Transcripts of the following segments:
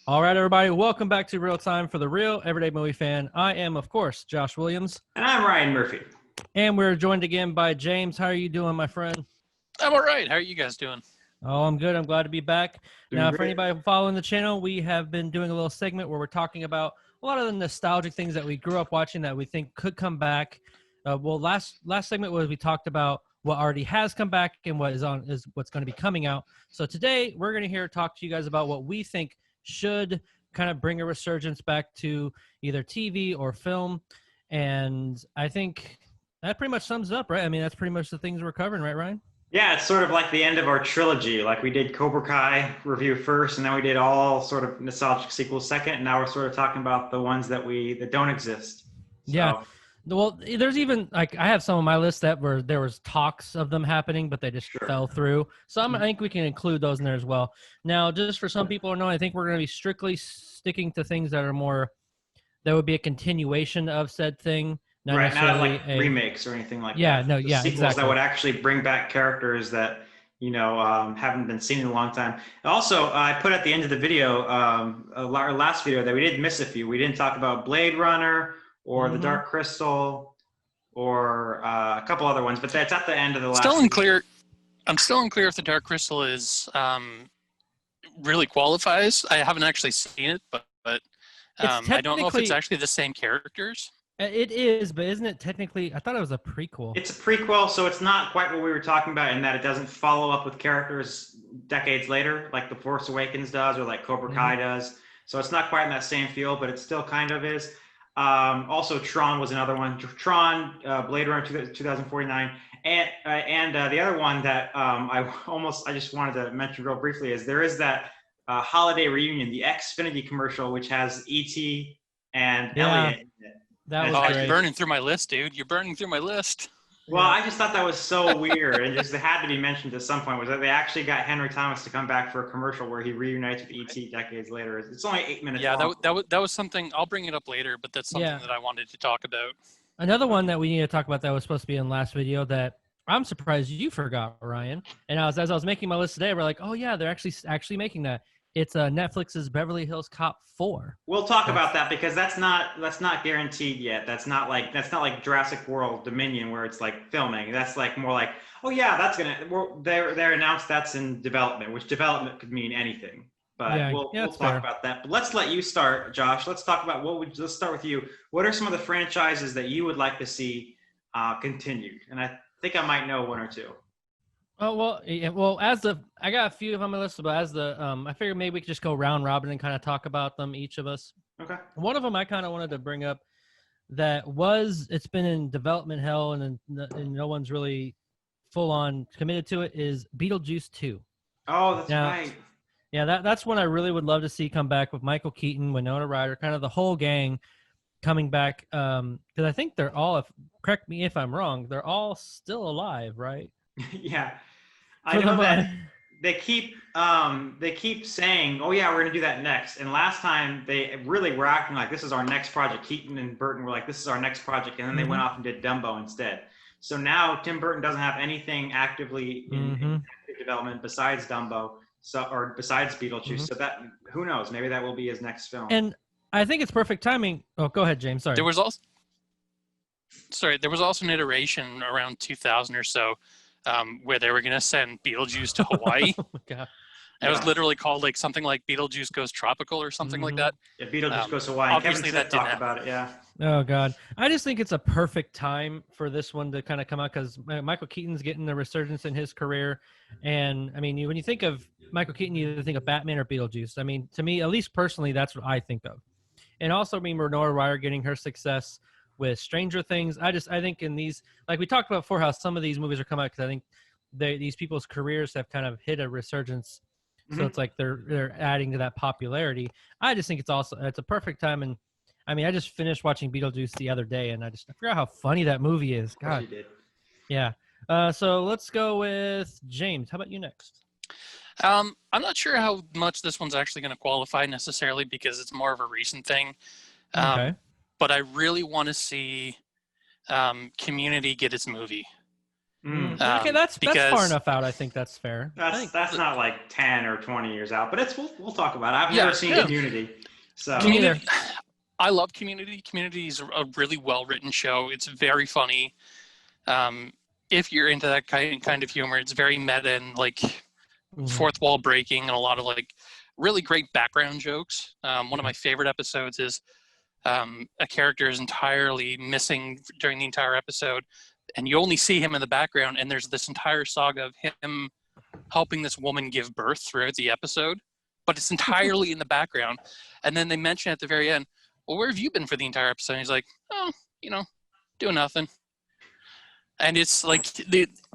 All right, everybody, welcome back to Real Time for the Real Everyday Movie Fan. I am, of course, Josh Williams. And I'm Ryan Murphy. And we're joined again by James. How are you doing, my friend? I'm all right. How are you guys doing? Oh, I'm good. I'm glad to be back. Doing Now, great. for anybody following the channel, we have been doing a little segment where we're talking about a lot of the nostalgic things that we grew up watching that we think could come back. Last segment was we talked about what already has come back and what is what's going to be coming out. So today we're going to talk to you guys about what we think should kind of bring a resurgence back to either TV or film. And I think that pretty much sums it up, right? I mean, that's pretty much the things we're covering, right, Ryan? Yeah, it's sort of like the end of our trilogy. Like we did Cobra Kai review first, and then we did all sort of nostalgic sequels second, and now we're sort of talking about the ones that don't exist. So. Yeah. Well, there's even I have some on my list that there was talks of them happening, but they just fell through. So I think we can include those in there as well. Now, just for some people to know, I think we're going to be strictly sticking to things that would be a continuation of said thing. Not like remakes or anything like that. Sequels exactly. That would actually bring back characters that haven't been seen in a long time. Also, I put at the end of the video, our last video, that we did miss a few. We didn't talk about Blade Runner or The Dark Crystal or a couple other ones, but that's at the end of the last. I'm still unclear if The Dark Crystal is really qualifies. I haven't actually seen it, but I don't know if it's actually the same characters. It is, but isn't it technically? I thought it was a prequel. It's a prequel, so it's not quite what we were talking about in that it doesn't follow up with characters decades later, like The Force Awakens does or like Cobra Kai does. So it's not quite in that same field, but it still kind of is. Also, Tron was another one. Tron, Blade Runner 2049, and the other one that I just wanted to mention real briefly is there is that holiday reunion, the Xfinity commercial, which has E.T. and Elliot in it. That was You're burning through my list, dude. You're burning through my list. Well, I just thought that was so weird, and just it had to be mentioned at some point. Was that they actually got Henry Thomas to come back for a commercial where he reunites with E.T. decades later. It's only 8 minutes. Yeah, long. that was something. I'll bring it up later, but that's something that I wanted to talk about. Another one that we need to talk about that was supposed to be in the last video that I'm surprised you forgot, Ryan. And as I was making my list today, we're like, oh yeah, they're actually making that. It's Netflix's Beverly Hills Cop 4. We'll talk about that because that's not guaranteed yet. That's not like Jurassic World Dominion where it's like filming. That's like more like, oh yeah, they announced that's in development, which development could mean anything. But we'll talk about that. But let's let you start, Josh. Let's talk about let's start with you. What are some of the franchises that you would like to see continued? And I think I might know one or two. Oh, well, I got a few on my list, but I figured maybe we could just go round robin and kind of talk about them, each of us. Okay. One of them I kind of wanted to bring up it's been in development hell and no one's really full on committed to it is Beetlejuice 2. Oh, that's right. Yeah, that's one I really would love to see come back with Michael Keaton, Winona Ryder, kind of the whole gang coming back. Because I think they're all, correct me if I'm wrong, they're all still alive, right? Yeah, I know that they keep saying, "Oh yeah, we're gonna do that next." And last time they really were acting like this is our next project. Keaton and Burton were like, "This is our next project," and then they went off and did Dumbo instead. So now Tim Burton doesn't have anything actively in active development besides Dumbo, or besides Beetlejuice. So that who knows? Maybe that will be his next film. And I think it's perfect timing. Oh, go ahead, James. Sorry. There was also an iteration around 2000 or so. Where they were going to send Beetlejuice to Hawaii. Oh my God. It was literally called like something like Beetlejuice Goes Tropical or something like that. Yeah, Beetlejuice Goes Hawaii. Obviously, Kevin Smith talked about it, yeah. Oh, God. I just think it's a perfect time for this one to kind of come out because Michael Keaton's getting the resurgence in his career. And, I mean, when you think of Michael Keaton, you either think of Batman or Beetlejuice. I mean, to me, at least personally, that's what I think of. And also, I mean, Winona Ryder getting her success with Stranger Things. I think in these, like we talked about before, how some of these movies are coming out because I think these people's careers have kind of hit a resurgence. So it's like they're adding to that popularity. I just think it's a perfect time. And I mean, I just finished watching Beetlejuice the other day and I forgot how funny that movie is. God. You did. Yeah. So let's go with James. How about you next? I'm not sure how much this one's actually going to qualify necessarily because it's more of a recent thing. Okay. But I really want to see Community get its movie. Okay, that's far enough out. I think that's fair. That's not like 10 or 20 years out, but we'll talk about it. I've never seen Community. So I love Community. Community is a really well-written show. It's very funny. If you're into that kind of humor, it's very meta and like fourth wall breaking and a lot of like really great background jokes. One of my favorite episodes is a character is entirely missing during the entire episode, and you only see him in the background, and there's this entire saga of him helping this woman give birth throughout the episode, but it's entirely in the background. And then they mention at the very end, well, where have you been for the entire episode? And he's like, oh, doing nothing. And it's like,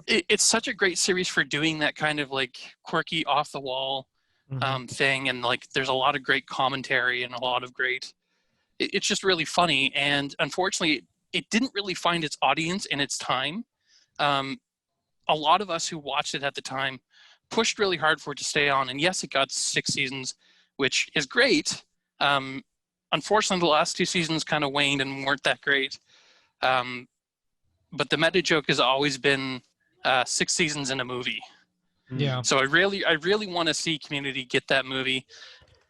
it's such a great series for doing that kind of like quirky off the wall thing. And like, there's a lot of great commentary and a lot of great, it's just really funny. And unfortunately, it didn't really find its audience in its time. A lot of us who watched it at the time pushed really hard for it to stay on. And yes, it got 6 seasons, which is great. Unfortunately, the last 2 seasons kind of waned and weren't that great. But the meta joke has always been 6 seasons in a movie. Yeah. So I really want to see Community get that movie.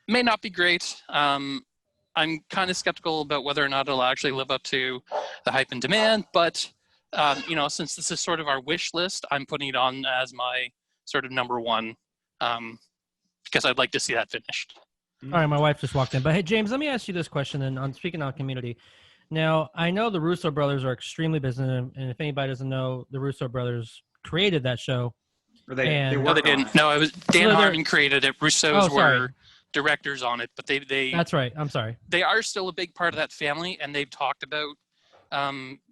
May not be great. I'm kind of skeptical about whether or not it'll actually live up to the hype and demand. But, since this is sort of our wish list, I'm putting it on as my sort of number one because I'd like to see that finished. All right, my wife just walked in. But hey, James, let me ask you this question then on speaking on Community. Now, I know the Russo brothers are extremely busy, and if anybody doesn't know, the Russo brothers created that show. No, they didn't. No, it was Dan Harmon created it. Russos were directors on it, but they That's right. I'm sorry. They are still a big part of that family, and they've talked about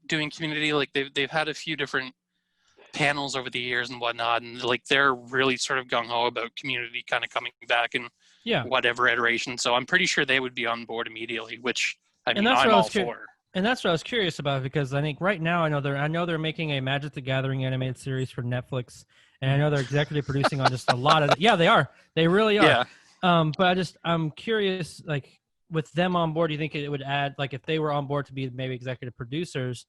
doing Community. Like they've had a few different panels over the years and whatnot, and like they're really sort of gung-ho about Community kind of coming back in whatever iteration. So I'm pretty sure they would be on board immediately, which I'm all for. And that's what I was curious about, because I think right now I know they're making a Magic the Gathering animated series for Netflix, and I know they're executive producing on just a lot of they are. They really are. Yeah. But I'm curious, like with them on board, do you think it would add, like if they were on board to be maybe executive producers,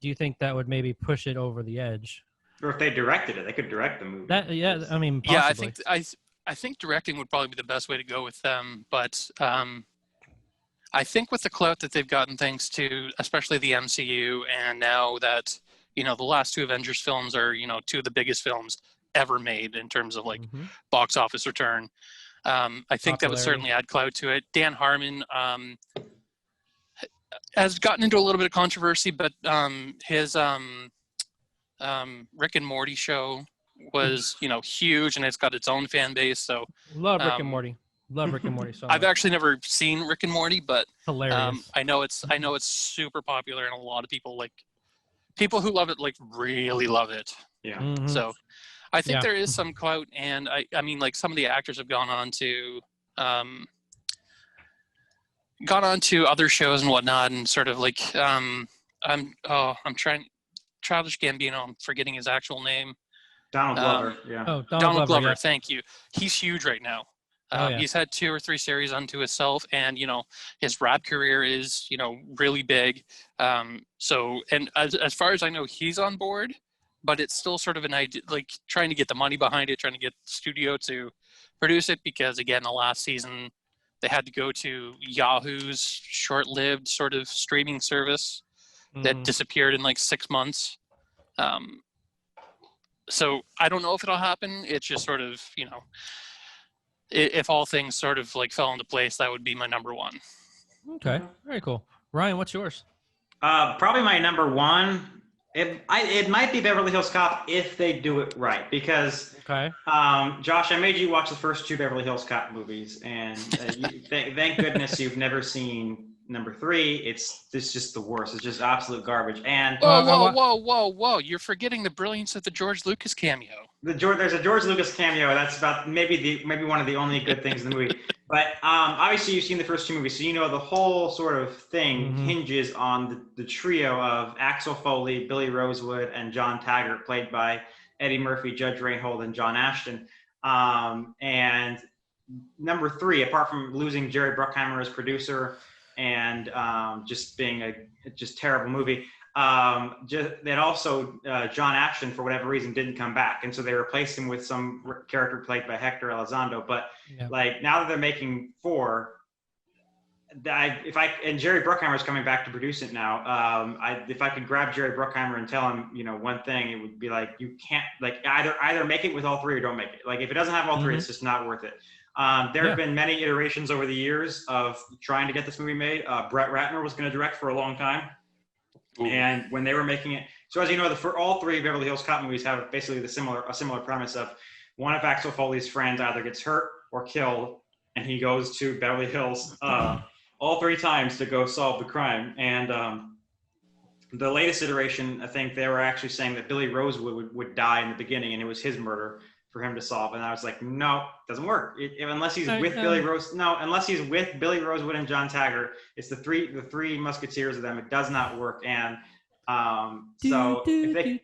do you think that would maybe push it over the edge? Or if they directed it, they could direct the movie. Possibly. Yeah, I think directing would probably be the best way to go with them, but I think with the clout that they've gotten thanks to especially the MCU, and now that the last 2 Avengers films are 2 of the biggest films ever made in terms of like box office return, I think that would certainly add clout to it. Dan Harmon has gotten into a little bit of controversy, but his Rick and Morty show was huge, and it's got its own fan base. So love Rick and Morty. Love Rick and Morty so much. I've actually never seen Rick and Morty, but hilarious. I know it's super popular, and a lot of people who love it like really love it. Yeah. Mm-hmm. So I think there is some clout, and I mean like some of the actors have gone on to other shows and whatnot, and sort of like I'm trying Childish Gambino. I'm forgetting his actual name. Donald Glover. Yeah. Oh, Donald Glover. Yeah. Thank you. He's huge right now. He's had 2 or 3 series unto himself, and his rap career is really big. So, and as far as I know, he's on board, but it's still sort of an idea, like trying to get the money behind it, trying to get the studio to produce it, because again, the last season they had to go to Yahoo's short-lived sort of streaming service that disappeared in like 6 months. So I don't know if it'll happen. It's just sort of if all things sort of like fell into place, that would be my number one. Okay, very cool. Ryan, what's yours? Probably my number one. It might be Beverly Hills Cop if they do it right, because Josh, I made you watch the first 2 Beverly Hills Cop movies, and thank goodness you've never seen number 3. It's just the worst. It's just absolute garbage. And whoa! You're forgetting the brilliance of the George Lucas cameo. There's a George Lucas cameo. That's about maybe one of the only good things in the movie. But obviously you've seen the first 2 movies, so the whole sort of thing hinges on the trio of Axel Foley, Billy Rosewood, and John Taggart, played by Eddie Murphy, Judge Reinhold, and John Ashton. And number 3, apart from losing Jerry Bruckheimer as producer and just being a terrible movie, That also John Ashton, for whatever reason, didn't come back, and so they replaced him with some character played by Hector Elizondo. But like now that they're making 4, and Jerry Bruckheimer's coming back to produce it now. If I could grab Jerry Bruckheimer and tell him, one thing, it would be like, you can't, like, either make it with all 3 or don't make it. Like, if it doesn't have all 3, it's just not worth it. There have been many iterations over the years of trying to get this movie made. Brett Ratner was going to direct for a long time. Ooh. And when they were making it, so as you know, for all 3 Beverly Hills Cop movies have basically a similar premise of one of Axel Foley's friends either gets hurt or killed, and he goes to Beverly Hills all 3 times to go solve the crime. And the latest iteration, I think they were actually saying that Billy Rosewood would die in the beginning, and it was his murder for him to solve. And I was like, no, doesn't work. Unless he's with Billy Rosewood and John Taggart, it's the three musketeers of them. It does not work. And so if they,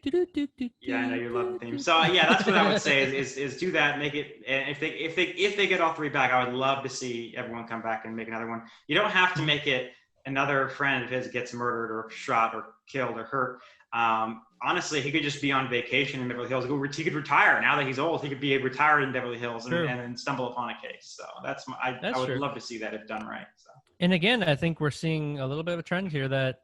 yeah, I know you love the theme. So yeah, that's what I would say is do that, make it. And if they get all 3 back, I would love to see everyone come back and make another one. You don't have to make it another friend of his gets murdered or shot or killed or hurt. Honestly, he could just be on vacation in Beverly Hills. He could retire. Now that he's old, he could be retired in Beverly Hills and stumble upon a case. So I would love to see that if done right. So. And again, I think we're seeing a little bit of a trend here that,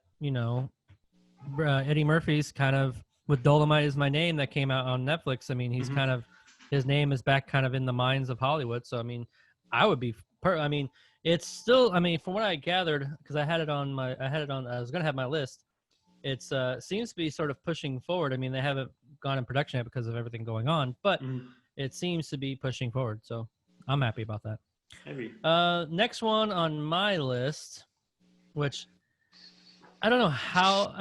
Eddie Murphy's kind of with Dolomite Is My Name that came out on Netflix. I mean, he's kind of, his name is back kind of in the minds of Hollywood. So, I mean, I would be, it's still, from what I gathered, because I was going to have my list. It's seems to be sort of pushing forward. I mean, they haven't gone in production yet because of everything going on, but it seems to be pushing forward. So I'm happy about that. Maybe. Next one on my list, which I don't know how.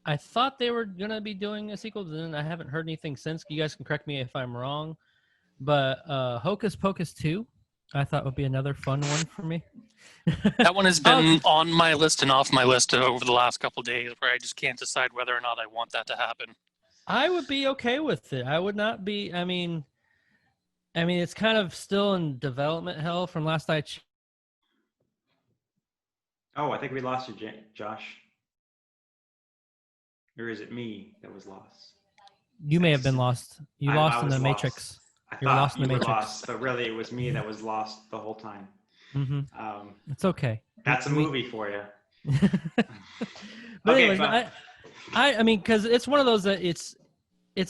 I thought they were gonna be doing a sequel, and I haven't heard anything since. You guys can correct me if I'm wrong, but Hocus Pocus 2, I thought would be another fun one for me. That one has been on my list and off my list over the last couple of days, where I just can't decide whether or not I want that to happen. I would be okay with it. I would not be. It's kind of still in development hell from last I checked. Oh, I think we lost you, Josh. Or is it me that was lost? You may have been lost. You lost in the Matrix. You were lost in the Matrix. Lost, but really, it was me that was lost the whole time. It's okay. That's a movie for you. But anyways, because it's one of those that it's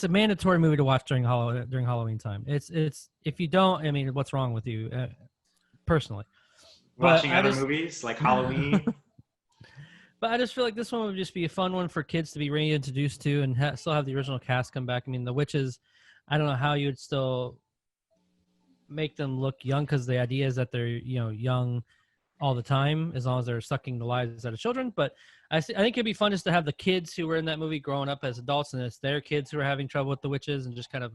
a mandatory movie to watch during Halloween time. It's if you don't, what's wrong with you, personally? Watching other movies like Halloween. But I just feel like this one would just be a fun one for kids to be reintroduced to and still have the original cast come back. The witches, I don't know how you would still make them look young, because the idea is that they're young all the time as long as they're sucking the lives out of children. But I think it'd be fun just to have the kids who were in that movie growing up as adults, and it's their kids who are having trouble with the witches, and just kind of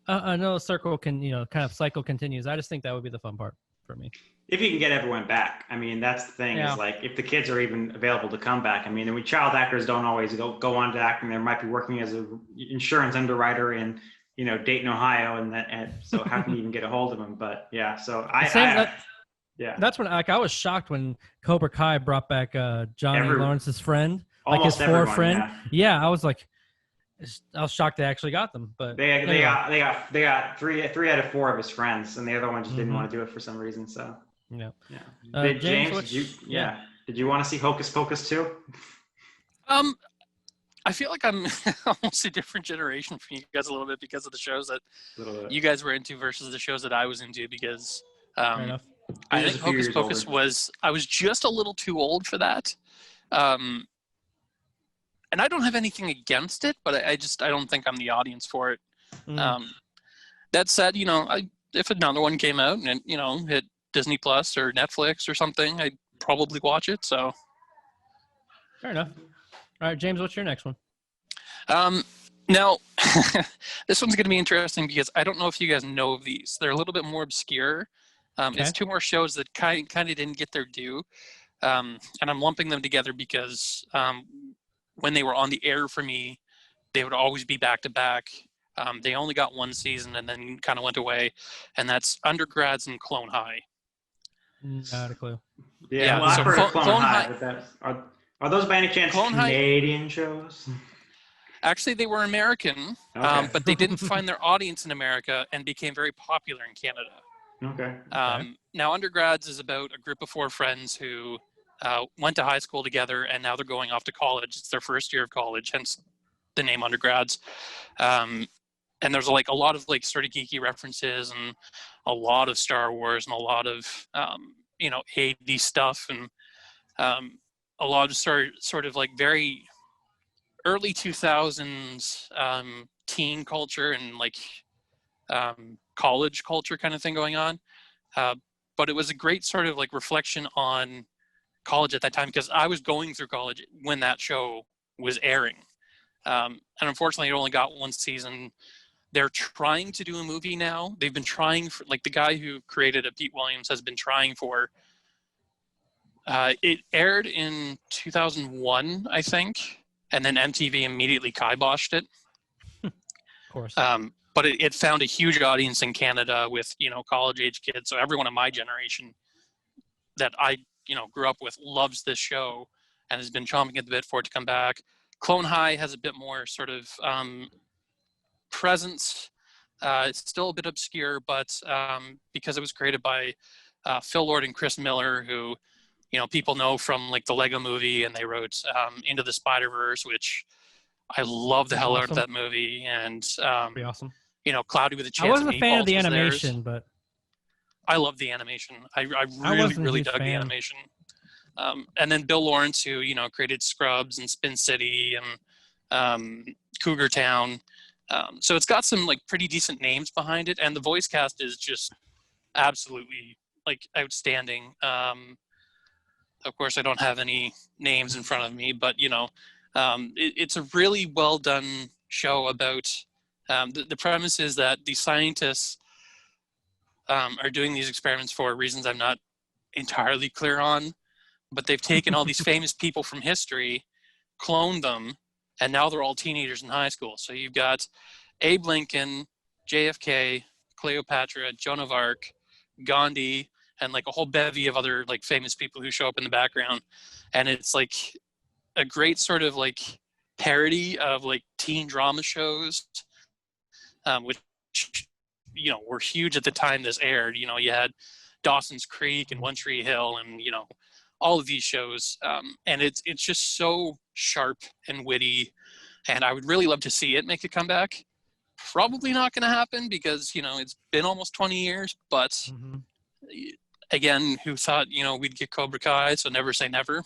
I know the circle can kind of cycle continues. I just think that would be the fun part for me. If you can get everyone back. That's the thing, is like if the kids are even available to come back. Child actors don't always go on to acting. They might be working as an insurance underwriter in Dayton, Ohio, and so how can you even get a hold of them? But yeah, so that's when I was shocked when Cobra Kai brought back Johnny Lawrence's friend, like his friend. Yeah, I was shocked they actually got them. But they got three out of 4 of his friends, and the other one just didn't want to do it for some reason. So yeah. James, did you want to see Hocus Pocus 2? I feel like I'm almost a different generation from you guys a little bit because of the shows that you guys were into versus the shows that I was into, because I think Hocus Pocus I was just a little too old for that. And I don't have anything against it, but I don't think I'm the audience for it. That said, if another one came out and hit Disney Plus or Netflix or something, I'd probably watch it. So fair enough. All right, James, what's your next one? Now, this one's going to be interesting because I don't know if you guys know of these. They're a little bit more obscure. It's 2 more shows that kind of didn't get their due. And I'm lumping them together because when they were on the air for me, they would always be back to back. They only got 1 season and then kind of went away. And that's Undergrads and Clone High. Not a clue. Yeah, well, I've heard of Clone High. Are those by any chance Clone High, Canadian shows? actually, they were American, Okay. but they didn't find their audience in America and became very popular in Canada. Okay. Now, Undergrads is about a group of 4 friends who went to high school together, and now they're going off to college. It's their first year of college, hence the name Undergrads. And there's like a lot of like sort of geeky references and a lot of Star Wars and a lot of 80s stuff and a lot of sort of like very early 2000s teen culture and like college culture kind of thing going on. But it was a great sort of like reflection on college at that time, because I was going through college when that show was airing. And unfortunately, it only got 1 season. They're trying to do a movie now. They've been trying for, like, the guy who created it, Pete Williams, has been trying for, it aired in 2001, I think, and then MTV immediately kiboshed it. Of course. But it found a huge audience in Canada with, college age kids. So everyone of my generation that I, grew up with loves this show and has been chomping at the bit for it to come back. Clone High has a bit more sort of presence. It's still a bit obscure, but because it was created by Phil Lord and Chris Miller, who, people know from like the Lego movie, and they wrote Into the Spider-Verse, which I love the hell out of that movie. And, pretty awesome. Cloudy with a Chance. I wasn't a fan of the animation, but I love the animation. I really dug the animation. And then Bill Lawrence, who, created Scrubs and Spin City and Cougar Town. So it's got some like pretty decent names behind it. And the voice cast is just absolutely like outstanding. Of course, I don't have any names in front of me, but, it's a really well done show about the premise is that the scientists are doing these experiments for reasons I'm not entirely clear on, but they've taken all these famous people from history, cloned them, and now they're all teenagers in high school. So you've got Abe Lincoln, JFK, Cleopatra, Joan of Arc, Gandhi, and like a whole bevy of other like famous people who show up in the background. And it's like a great sort of like parody of like teen drama shows, which, were huge at the time this aired. You had Dawson's Creek and One Tree Hill and, all of these shows. And it's just so sharp and witty. And I would really love to see it make a comeback. Probably not going to happen because, it's been almost 20 years. But again, who thought, we'd get Cobra Kai? So never say never.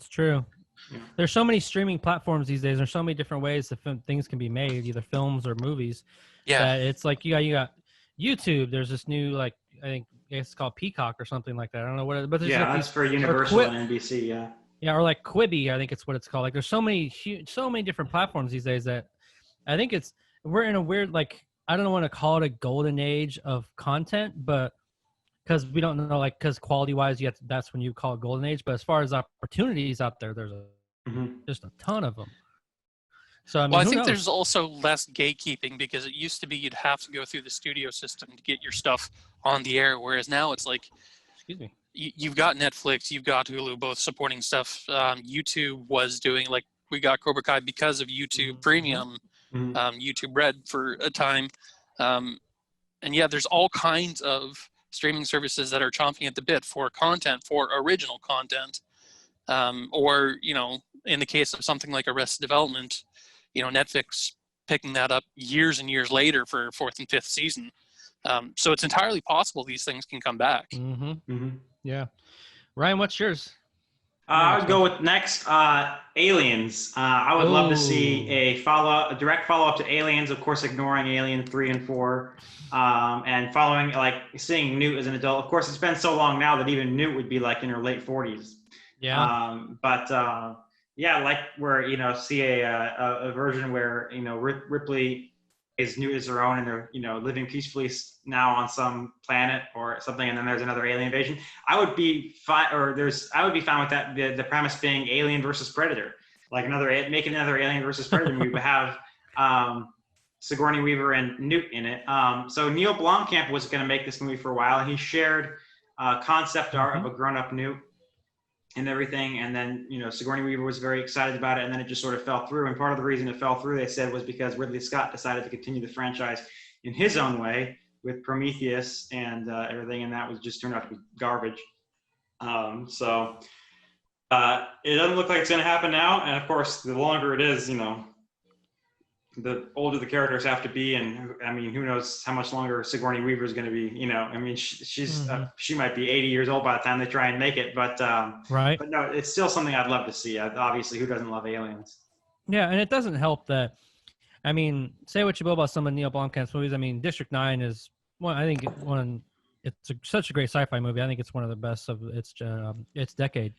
It's true. Yeah. There's so many streaming platforms these days. There's so many different ways that things can be made, either films or movies. Yeah. That it's like you got YouTube. There's this new, like, I think it's called Peacock or something like that. I don't know what it is. But there's that's for Universal and NBC, yeah. Yeah, or like Quibi, I think it's what it's called. Like, there's so many different platforms these days that I think we're in a weird, like, I don't want to call it a golden age of content, but because we don't know, like, because quality-wise, that's when you call it golden age. But as far as opportunities out there, there's just a ton of them. So I mean, I think there's also less gatekeeping, because it used to be you'd have to go through the studio system to get your stuff on the air, whereas now it's like, excuse me, you've got Netflix, you've got Hulu, both supporting stuff. YouTube was doing, like, we got Cobra Kai because of YouTube Premium, YouTube Red for a time, and yeah, there's all kinds of streaming services that are chomping at the bit for content, for original content, or in the case of something like Arrested Development, Netflix picking that up years and years later for 4th and 5th season. So it's entirely possible these things can come back. Yeah. Ryan, what's yours? I would go with next Aliens. I would love to see a direct follow-up to Aliens, of course, ignoring Alien 3 and 4, and following, like, seeing Newt as an adult. Of course, it's been so long now that even Newt would be like in her late 40s. Yeah. Yeah, like where, see a version where, Ripley is Newt as her own, and they're, living peacefully now on some planet or something, and then there's another alien invasion. I would be fine with that. The premise being Alien versus Predator, like making another Alien versus Predator movie, but have Sigourney Weaver and Newt in it. So Neil Blomkamp was going to make this movie for a while, and he shared concept art of a grown-up Newt. and everything. And then, Sigourney Weaver was very excited about it, and then it just sort of fell through. And part of the reason it fell through, they said, was because Ridley Scott decided to continue the franchise in his own way with Prometheus and everything, and that was just turned out to be garbage. So it doesn't look like it's going to happen now. And of course, the longer it is, the older the characters have to be, and I mean, who knows how much longer Sigourney Weaver is going to be? I mean, she's she might be 80 years old by the time they try and make it, but right. But no, it's still something I'd love to see. Obviously, who doesn't love aliens? Yeah, and it doesn't help that. I mean, say what you will about some of Neil Blomkamp's movies. I mean, District 9 is one. I think such a great sci-fi movie. I think it's one of the best of its decade,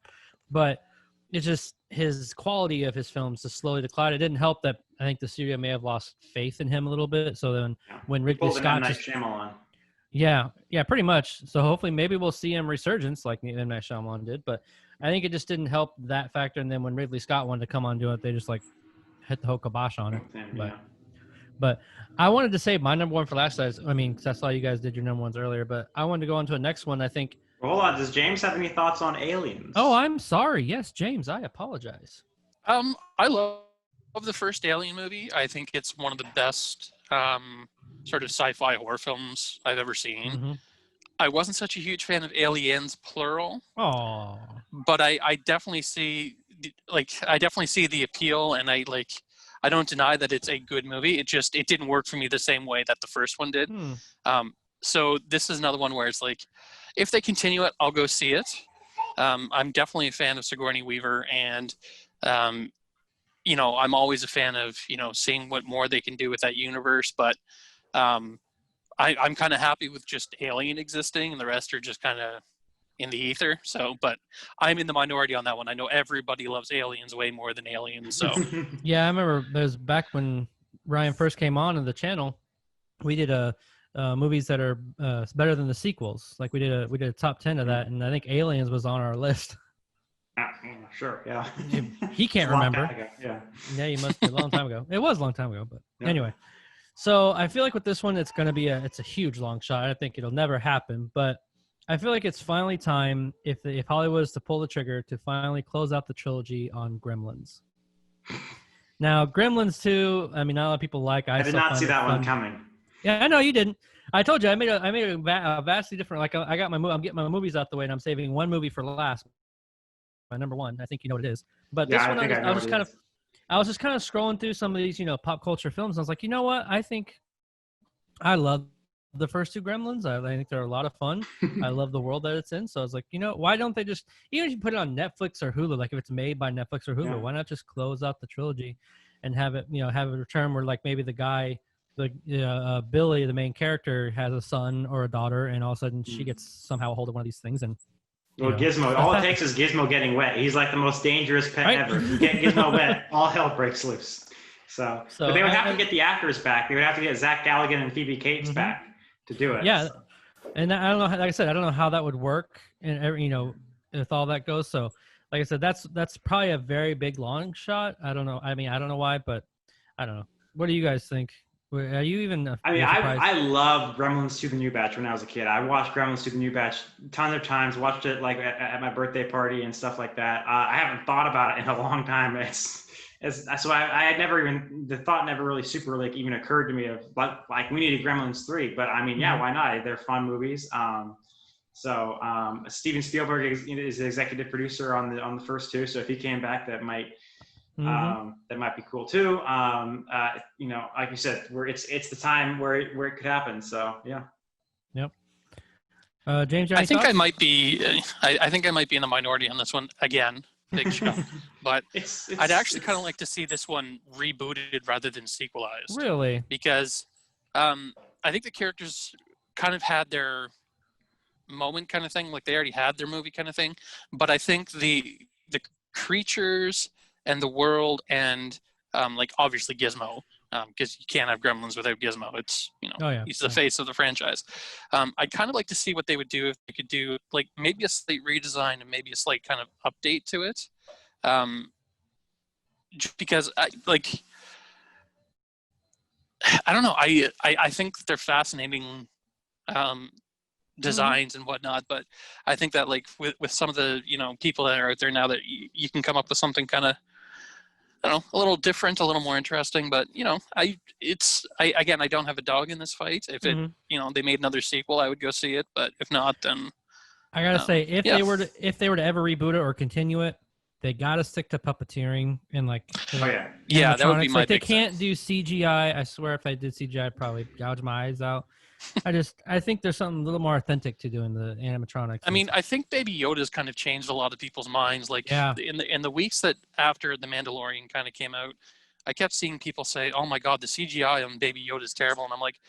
but it's just his quality of his films has slowly declined. It didn't help that I think the studio may have lost faith in him a little bit. So then when Ridley Scott yeah, pretty much. So hopefully maybe we'll see him resurgence like M. Night Shyamalan did. But I think it just didn't help that factor. And then when Ridley Scott wanted to come on doing it, they just like hit the whole kibosh on it. But I wanted to save my number one for last. I mean, because I saw you guys did your number ones earlier. But I wanted to go on to a next one. I think. Hold on. Does James have any thoughts on Aliens? Oh, I'm sorry. Yes, James. I apologize. I love the first Alien movie. I think it's one of the best sort of sci-fi horror films I've ever seen. Mm-hmm. I wasn't such a huge fan of Aliens, plural. Oh. But I definitely see the appeal, and I don't deny that it's a good movie. It didn't work for me the same way that the first one did. So this is another one where it's like, if they continue it, I'll go see it. I'm definitely a fan of Sigourney Weaver, and I'm always a fan of seeing what more they can do with that universe. But I'm kind of happy with just Alien existing, and the rest are just kind of in the ether. So, but I'm in the minority on that one. I know everybody loves Aliens way more than Aliens. So yeah, I remember there's back when Ryan first came on the channel, we did movies that are better than the sequels. Like we did a top 10 of that, and I think Aliens was on our list. Sure, yeah. He can't remember. Yeah, he must be a long time ago. It was a long time ago, but anyway. So I feel like with this one, it's going to be it's a huge long shot. I think it'll never happen, but I feel like it's finally time if Hollywood is to pull the trigger to finally close out the trilogy on Gremlins. Now, Gremlins 2, I mean, not a lot of people like. I did not see that one coming. Yeah, I know you didn't. I told you I made a vastly different. Like I got I'm getting my movies out the way, and I'm saving one movie for last. My number one. I think you know what it is. But this one, I was just kind of scrolling through some of these, pop culture films. And I was like, you know what? I think I love the first two Gremlins. I think they're a lot of fun. I love the world that it's in. So I was like, why don't they just, even if you put it on Netflix or Hulu, like if it's made by Netflix or Hulu, why not just close out the trilogy and have it, have a return where like maybe the guy, Billy, the main character, has a son or a daughter, and all of a sudden she gets somehow a hold of one of these things. And Gizmo, all it takes is Gizmo getting wet. He's like the most dangerous pet ever. You get Gizmo wet, all hell breaks loose. So but they would have to get the actors back. They would have to get Zach Galligan and Phoebe Cates back to do it. Yeah, and I don't know. Like I said, I don't know how that would work, and if all that goes. So, like I said, that's probably a very big long shot. I don't know. I mean, I don't know why, but I don't know. What do you guys think? Are you even? I loved Gremlins 2: The New Batch when I was a kid. I watched Gremlins 2: The New Batch tons of times. Watched it like at my birthday party and stuff like that. I haven't thought about it in a long time. So I had never even, the thought never really super even occurred to me of like we need a Gremlins 3. But I mean, yeah, why not? They're fun movies. Steven Spielberg is the executive producer on the first two. So if he came back, that might be cool too. Like you said, where it's the time where it could happen. So yeah. Yep. James, I think I might be in the minority on this one again. Big show, but I'd actually kind of like to see this one rebooted rather than sequelized. Really? Because I think the characters kind of had their moment, kind of thing. Like they already had their movie, kind of thing. But I think the creatures and the world and like obviously Gizmo, because you can't have Gremlins without Gizmo. It's he's the face of the franchise. I'd kind of like to see what they would do if they could do like maybe a slight redesign and maybe a slight kind of update to it. Because I don't know. I think they're fascinating designs and whatnot. But I think that like with some of the people that are out there now, that you can come up with something kind of, I don't know, a little different, a little more interesting. But I don't have a dog in this fight. If it they made another sequel, I would go see it. But if not, then I gotta say, if they were to ever reboot it or continue it, they gotta stick to puppeteering and like yeah, that would be my like they big thing. can't do CGI. I swear, if I did CGI, I'd probably gouge my eyes out. I think there's something a little more authentic to doing the animatronics. I mean, I think Baby Yoda's kind of changed a lot of people's minds. Like in the weeks that after The Mandalorian kind of came out, I kept seeing people say, "Oh my God, the CGI on Baby Yoda is terrible," and I'm like,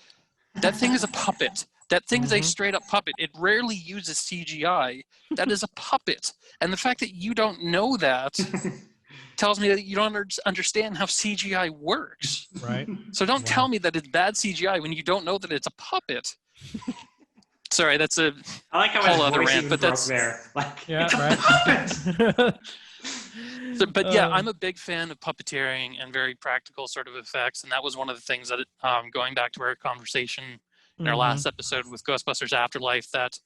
that thing is a puppet. That thing's a straight up puppet. It rarely uses CGI. That is a puppet. And the fact that you don't know that tells me that you don't understand how CGI works. Right. So don't tell me that it's bad CGI when you don't know that it's a puppet. Sorry, that's a I like how whole his other voice rant, even but broke that's there. Like, Yeah, it's a right. puppet. So, but yeah, I'm a big fan of puppeteering and very practical sort of effects, and that was one of the things that, going back to our conversation in our last episode with Ghostbusters Afterlife, that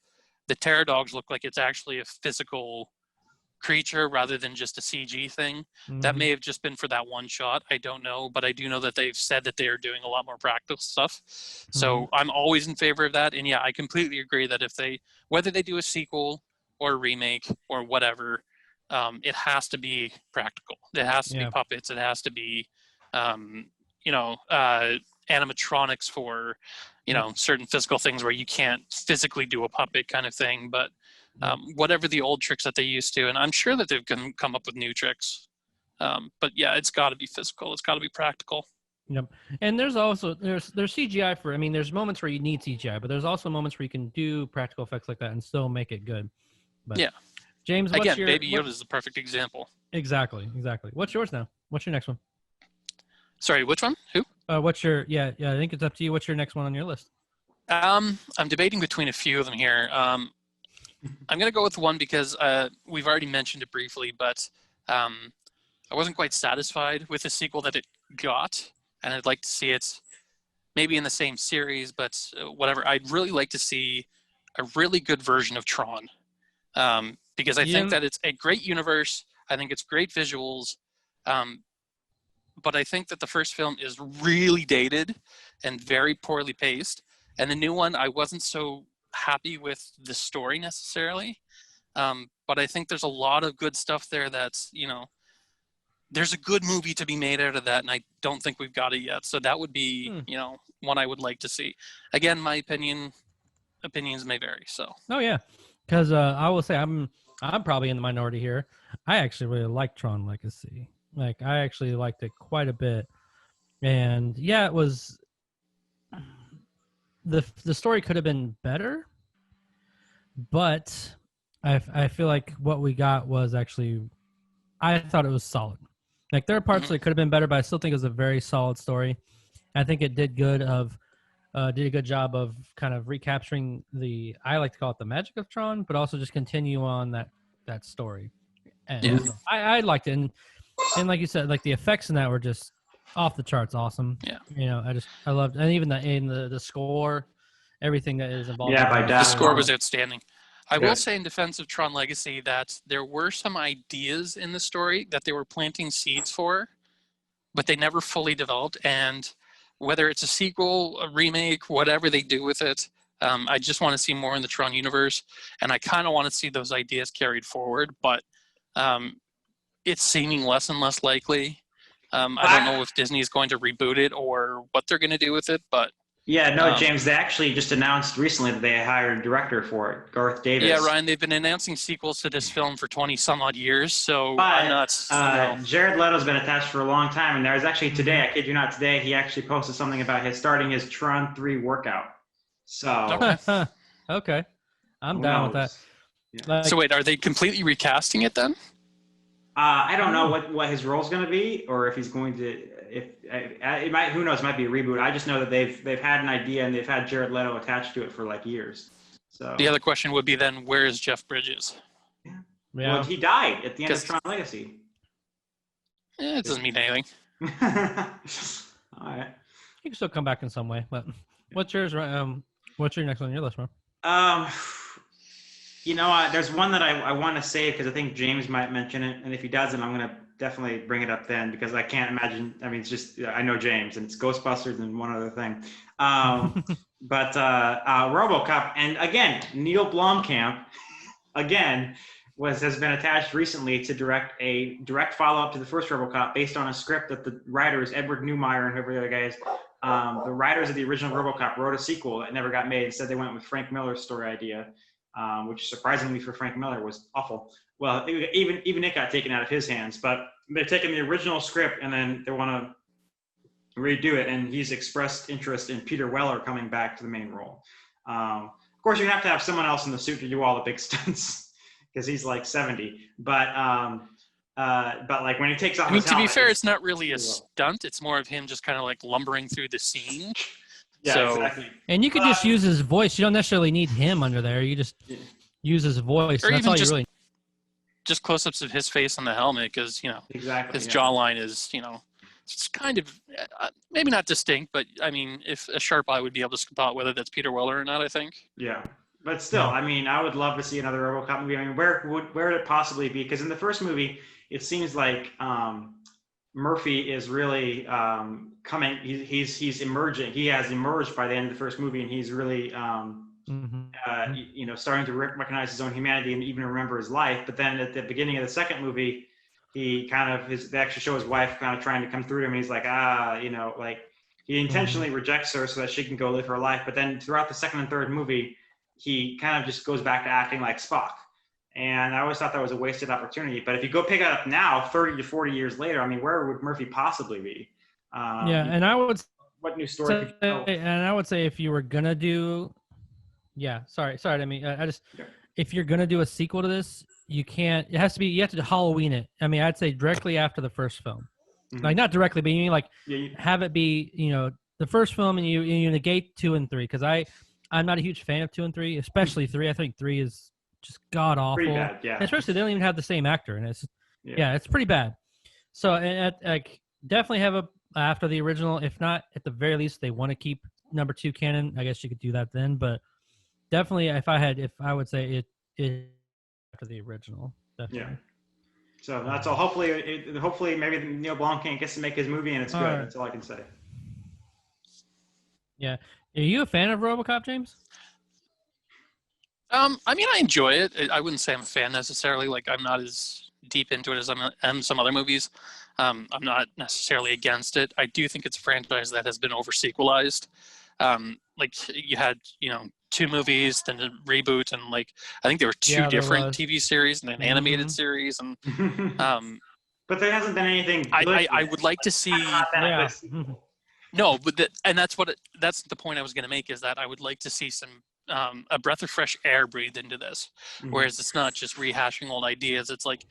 the Terror Dogs look like it's actually a physical creature rather than just a CG thing. That may have just been for that one shot. I don't know, but I do know that they've said that they are doing a lot more practical stuff. So I'm always in favor of that. And yeah, I completely agree that whether they do a sequel or a remake or whatever, it has to be practical. It has to be puppets. It has to be, animatronics for, certain physical things where you can't physically do a puppet kind of thing. But whatever the old tricks that they used to, and I'm sure that they've come up with new tricks. But yeah, it's got to be physical. It's got to be practical. Yep. And there's CGI for, I mean, there's moments where you need CGI, but there's also moments where you can do practical effects like that and still make it good. But yeah. James, Baby Yoda is the perfect example. Exactly. What's yours now? What's your next one? Sorry, which one? Who? What's your, I think it's up to you. What's your next one on your list? I'm debating between a few of them here. I'm going to go with one because we've already mentioned it briefly, but I wasn't quite satisfied with the sequel that it got, and I'd like to see it maybe in the same series, but whatever. I'd really like to see a really good version of Tron, because I think that it's a great universe. I think it's great visuals, but I think that the first film is really dated and very poorly paced, and the new one, I wasn't so happy with the story necessarily, but I think there's a lot of good stuff there that's, there's a good movie to be made out of that, and I don't think we've got it yet. So that would be, one I would like to see. Again, my opinions may vary. So. Oh yeah, because I will say I'm probably in the minority here. I actually really like Tron Legacy. Like I actually liked it quite a bit, and yeah, it was. The story could have been better, but I feel like what we got was actually, I thought it was solid. Like there are parts that could have been better, but I still think it was a very solid story. I think it did a good job of kind of recapturing I like to call it the magic of Tron, but also just continue on that story. And so I liked it, and like you said, like the effects in that were just off the charts awesome. Yeah. I loved, and even the score, everything that is involved. Yeah, the score was outstanding. I will say in defense of Tron Legacy that there were some ideas in the story that they were planting seeds for, but they never fully developed. And whether it's a sequel, a remake, whatever they do with it, I just want to see more in the Tron universe, and I kind of want to see those ideas carried forward, but it's seeming less and less likely. I don't know if Disney is going to reboot it or what they're going to do with it, but yeah, no, James, they actually just announced recently that they hired a director for it, Garth Davis. Yeah, Ryan, they've been announcing sequels to this film for 20 some odd years, so but, I'm not. Jared Leto's been attached for a long time, and there's actually today, I kid you not, today he actually posted something about starting his Tron 3 workout. So okay, I'm down with that. Yeah. Like, so wait, are they completely recasting it then? I don't know what his role's going to be, or if he's going to. It might, who knows? It might be a reboot. I just know that they've had an idea and they've had Jared Leto attached to it for like years. So the other question would be then, where is Jeff Bridges? Yeah. Well, he died at the end of Tron Legacy. It doesn't mean anything. All right. He can still come back in some way. But what's yours? What's your next one on your list, bro? Um, there's one that I want to save because I think James might mention it, and if he doesn't, I'm gonna definitely bring it up then because I can't imagine. I mean, it's just I know James, and it's Ghostbusters and one other thing. But RoboCop, and again, Neil Blomkamp, again, has been attached recently to direct a direct follow-up to the first RoboCop based on a script that the writers, Edward Neumeier and whoever the other guy is, the writers of the original RoboCop wrote a sequel that never got made. Instead, they went with Frank Miller's story idea, which surprisingly for Frank Miller was awful. Well, even it got taken out of his hands, but they're taking the original script and then they want to redo it, and he's expressed interest in Peter Weller coming back to the main role. Of course, you have to have someone else in the suit to do all the big stunts because he's like 70. But like when he takes off his helmet, to be fair, it's not really a stunt. It's more of him just kind of like lumbering through the scene. Yeah, so, exactly. And you could just use his voice. You don't necessarily need him under there. You just use his voice. Or that's even all just, you really just close-ups of his face on the helmet because, exactly, his jawline is, it's kind of, maybe not distinct, but I mean, if a sharp eye would be able to scope out whether that's Peter Weller or not, I think. Yeah. But still, I mean, I would love to see another RoboCop movie. I mean, where would it possibly be? Because in the first movie, it seems like Murphy is really coming. He's emerging. He has emerged by the end of the first movie, and he's really starting to recognize his own humanity and even remember his life. But then at the beginning of the second movie, he they actually show his wife kind of trying to come through to him. He's like, like he intentionally rejects her so that she can go live her life. But then throughout the second and third movie, he kind of just goes back to acting like Spock. And I always thought that was a wasted opportunity. But if you go pick it up now, 30 to 40 years later, I mean, where would Murphy possibly be? and I would what new story could you tell? And I would say if you were gonna do sorry, I mean, if you're gonna do a sequel to this, you have to Halloween it. I mean, I'd say directly after the first film. Like not directly, but you mean like have it be, the first film and you negate 2 and 3, because I'm not a huge fan of 2 and 3, especially 3. I think 3 is just god awful. Pretty bad, yeah. And especially they don't even have the same actor, and it's it's pretty bad. So like definitely have after the original. If not, at the very least, they want to keep number 2 canon. I guess you could do that then, but definitely if I would say it after the original. Definitely. Yeah. So that's all. Hopefully, maybe Neil Blomkamp gets to make his movie and it's good. That's all I can say. Yeah. Are you a fan of RoboCop, James? I mean, I enjoy it. I wouldn't say I'm a fan necessarily. Like, I'm not as deep into it as I am some other movies. I'm not necessarily against it. I do think it's a franchise that has been over-sequelized. Like, you had, 2 movies, then a reboot, and like I think there were 2 different TV series and an animated series, and but there hasn't been anything. I would like to see. No, but that's the point I was going to make, is that I would like to see some a breath of fresh air breathed into this, whereas it's not just rehashing old ideas. It's like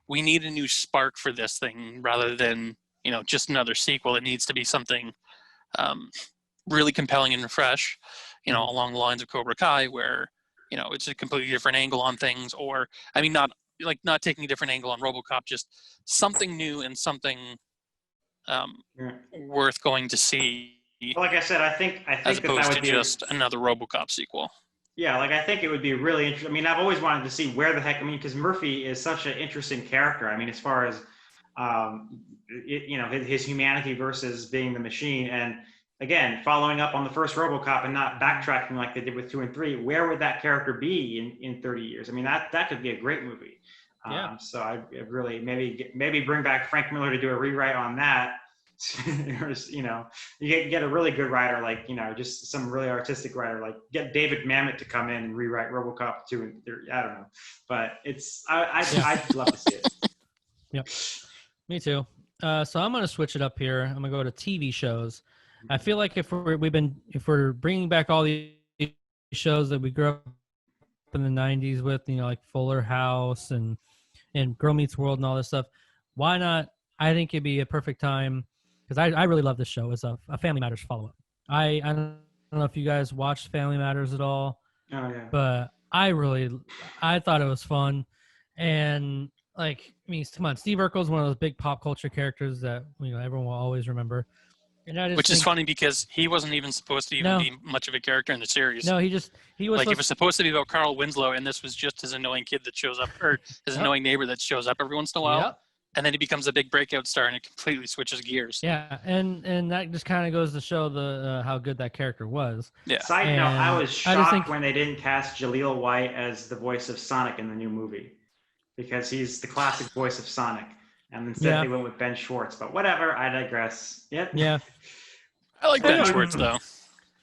we need a new spark for this thing rather than just another sequel. It needs to be something really compelling and fresh, along the lines of Cobra Kai, where it's a completely different angle on things, or I mean, not taking a different angle on RoboCop, just something new and something worth going to see. Like I said, I think as opposed that would to just another RoboCop sequel. Yeah, like I think it would be really interesting. I mean, I've always wanted to see where the heck. I mean, because Murphy is such an interesting character. I mean, as far as his humanity versus being the machine, and again, following up on the first RoboCop and not backtracking like they did with 2 and 3, where would that character be in 30 years? I mean, that could be a great movie. So I really maybe bring back Frank Miller to do a rewrite on that. You get a really good writer, like just some really artistic writer, like get David Mamet to come in and rewrite RoboCop 2 and 3. I don't know, but I'd love to see it. Yep, me too. So I'm gonna switch it up here. I'm gonna go to TV shows. I feel like if we're bringing back all these shows that we grew up in the 90s with, like Fuller House and Girl Meets World and all this stuff, why not? I think it'd be a perfect time, because I really love this show as a Family Matters follow-up. I don't know if you guys watched Family Matters at all. Oh yeah. But I thought it was fun, and like, I mean, come on, Steve Urkel's one of those big pop culture characters that everyone will always remember. And which is funny because he wasn't even supposed to even be much of a character in the series. No, he was like it was supposed to be about Carl Winslow, and this was just his annoying kid that shows up, or his annoying neighbor that shows up every once in a while. Yep. And then he becomes a big breakout star, and it completely switches gears. Yeah, and that just kind of goes to show the how good that character was. Yeah. Side note, I was shocked when they didn't cast Jaleel White as the voice of Sonic in the new movie, because he's the classic voice of Sonic, and instead they went with Ben Schwartz. But whatever, I digress. Yep. Yeah. I like Ben Schwartz though.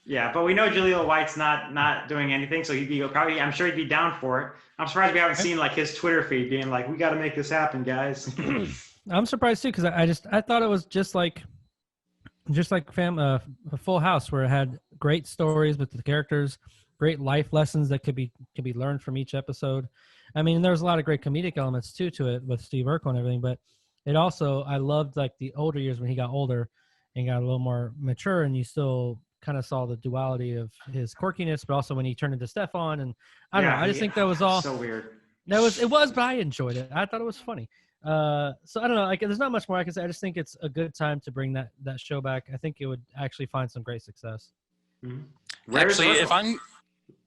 Yeah, but we know Jaleel White's not doing anything, so I'm sure he'd be down for it. I'm surprised we haven't seen like his Twitter feed being like, "We got to make this happen, guys." I'm surprised too, because I thought it was just like a Full House, where it had great stories with the characters, great life lessons that could be learned from each episode. I mean, there was a lot of great comedic elements too to it with Steve Urkel and everything, but it also, I loved like the older years when he got older and got a little more mature, and you still kind of saw the duality of his quirkiness, but also when he turned into Stefan, and I don't know. I just think that was all so weird. It was, but I enjoyed it. I thought it was funny. So I don't know. Like, there's not much more I can say. I just think it's a good time to bring that show back. I think it would actually find some great success. Mm-hmm. Actually,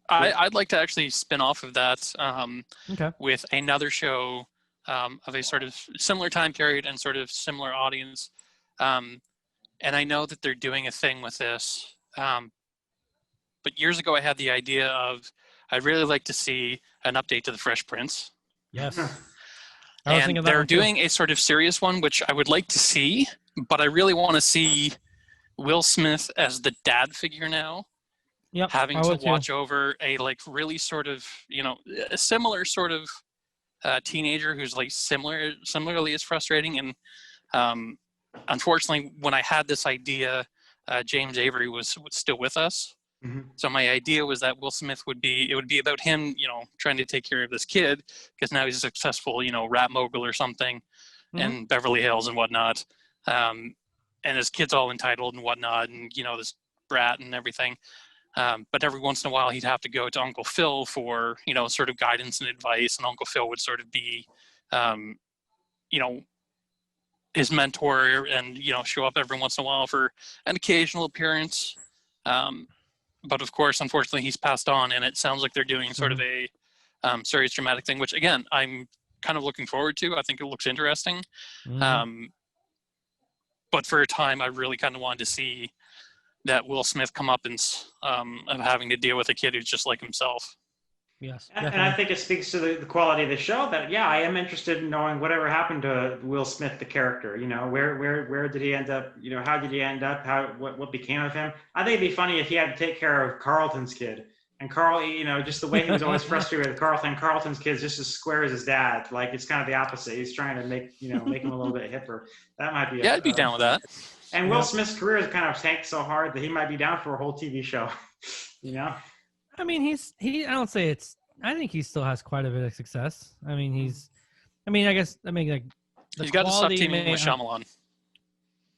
I'd like to actually spin off of that with another show of a sort of similar time period and sort of similar audience. And I know that they're doing a thing with this. But years ago, I had the idea of I'd really like to see an update to the Fresh Prince. Yes. And they're doing a sort of serious one, which I would like to see, but I really want to see Will Smith as the dad figure now. Yep, having to watch over a like really sort of, a similar sort of teenager who's like similarly as frustrating. And unfortunately, when I had this idea, James Avery was still with us. Mm-hmm. So my idea was that Will Smith would be about him, trying to take care of this kid because now he's a successful, rap mogul or something in Beverly Hills and whatnot. And his kid's all entitled and whatnot, and, this brat and everything. But every once in a while he'd have to go to Uncle Phil for, sort of guidance and advice. And Uncle Phil would sort of be, his mentor and, show up every once in a while for an occasional appearance. But of course, unfortunately, he's passed on, and it sounds like they're doing sort of a serious dramatic thing, which again, I'm kind of looking forward to. I think it looks interesting. But for a time, I really kind of wanted to see that Will Smith come up and of having to deal with a kid who's just like himself. Yes, and I think it speaks to the quality of the show that, I am interested in knowing whatever happened to Will Smith, the character. Where did he end up? How did he end up? What became of him? I think it'd be funny if he had to take care of Carlton's kid. And Carl, just the way he was always frustrated with Carlton. Carlton's kid's just as square as his dad. Like, it's kind of the opposite. He's trying to make him a little bit hipper. That might be. I'd be down with that. And Will Smith's career has kind of tanked so hard that he might be down for a whole TV show. I mean, I think he still has quite a bit of success. I mean, he's got to stop teaming with Shyamalan.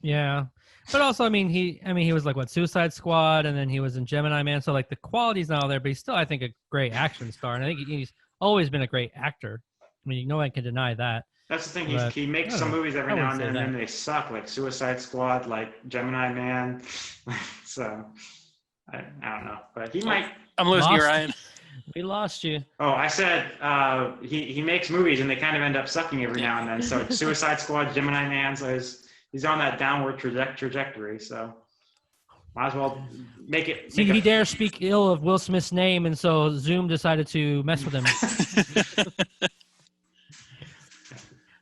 Yeah. But also, he was like Suicide Squad, and then he was in Gemini Man. So like the quality's not all there, but he's still, I think, a great action star. And I think he's always been a great actor. I mean, no one can deny that. That's the thing. He makes some movies every now and then, and then they suck, like Suicide Squad, like Gemini Man. So I don't know, but he might. I'm losing you, Ryan. We lost you. Oh, I said he makes movies and they kind of end up sucking every now and then. So Suicide Squad, Gemini Man, so he's on that downward trajectory. So might as well make it. See, he dares speak ill of Will Smith's name, and so Zoom decided to mess with him.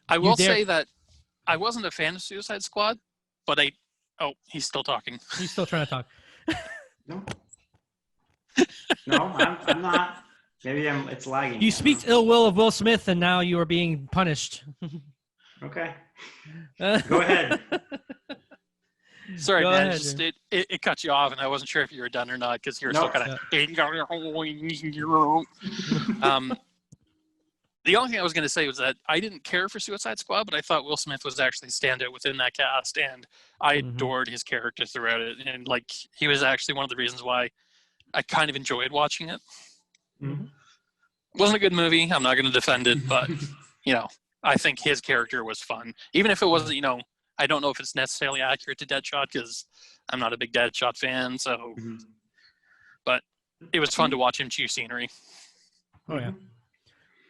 I will say that I wasn't a fan of Suicide Squad, but he's still talking. He's still trying to talk. No, I'm not. Maybe it's lagging. You speak ill will of Will Smith, and now you are being punished. Okay. Go ahead. Sorry, man. It cut you off, and I wasn't sure if you were done or not because you were still kind of. The only thing I was going to say was that I didn't care for Suicide Squad, but I thought Will Smith was actually a standout within that cast, and I adored his character throughout it. And like, he was actually one of the reasons why I kind of enjoyed watching it. Mm-hmm. It wasn't a good movie. I'm not going to defend it, but I think his character was fun. Even if it wasn't, I don't know if it's necessarily accurate to Deadshot because I'm not a big Deadshot fan. So, but it was fun to watch him chew scenery. Oh yeah.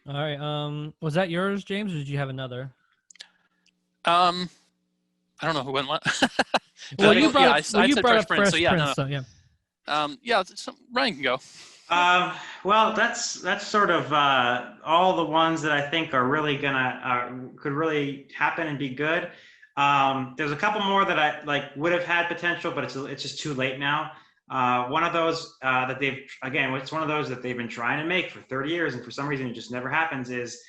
All right. Was that yours, James, or did you have another? I don't know who went last. Well, you brought up Fresh Prince, so yeah, so yeah. Ryan can go. Well, that's sort of all the ones that I think are really could really happen and be good. There's a couple more that I would have had potential, but it's just too late now. One of those it's one of those that they've been trying to make for 30 years, and for some reason it just never happens. Is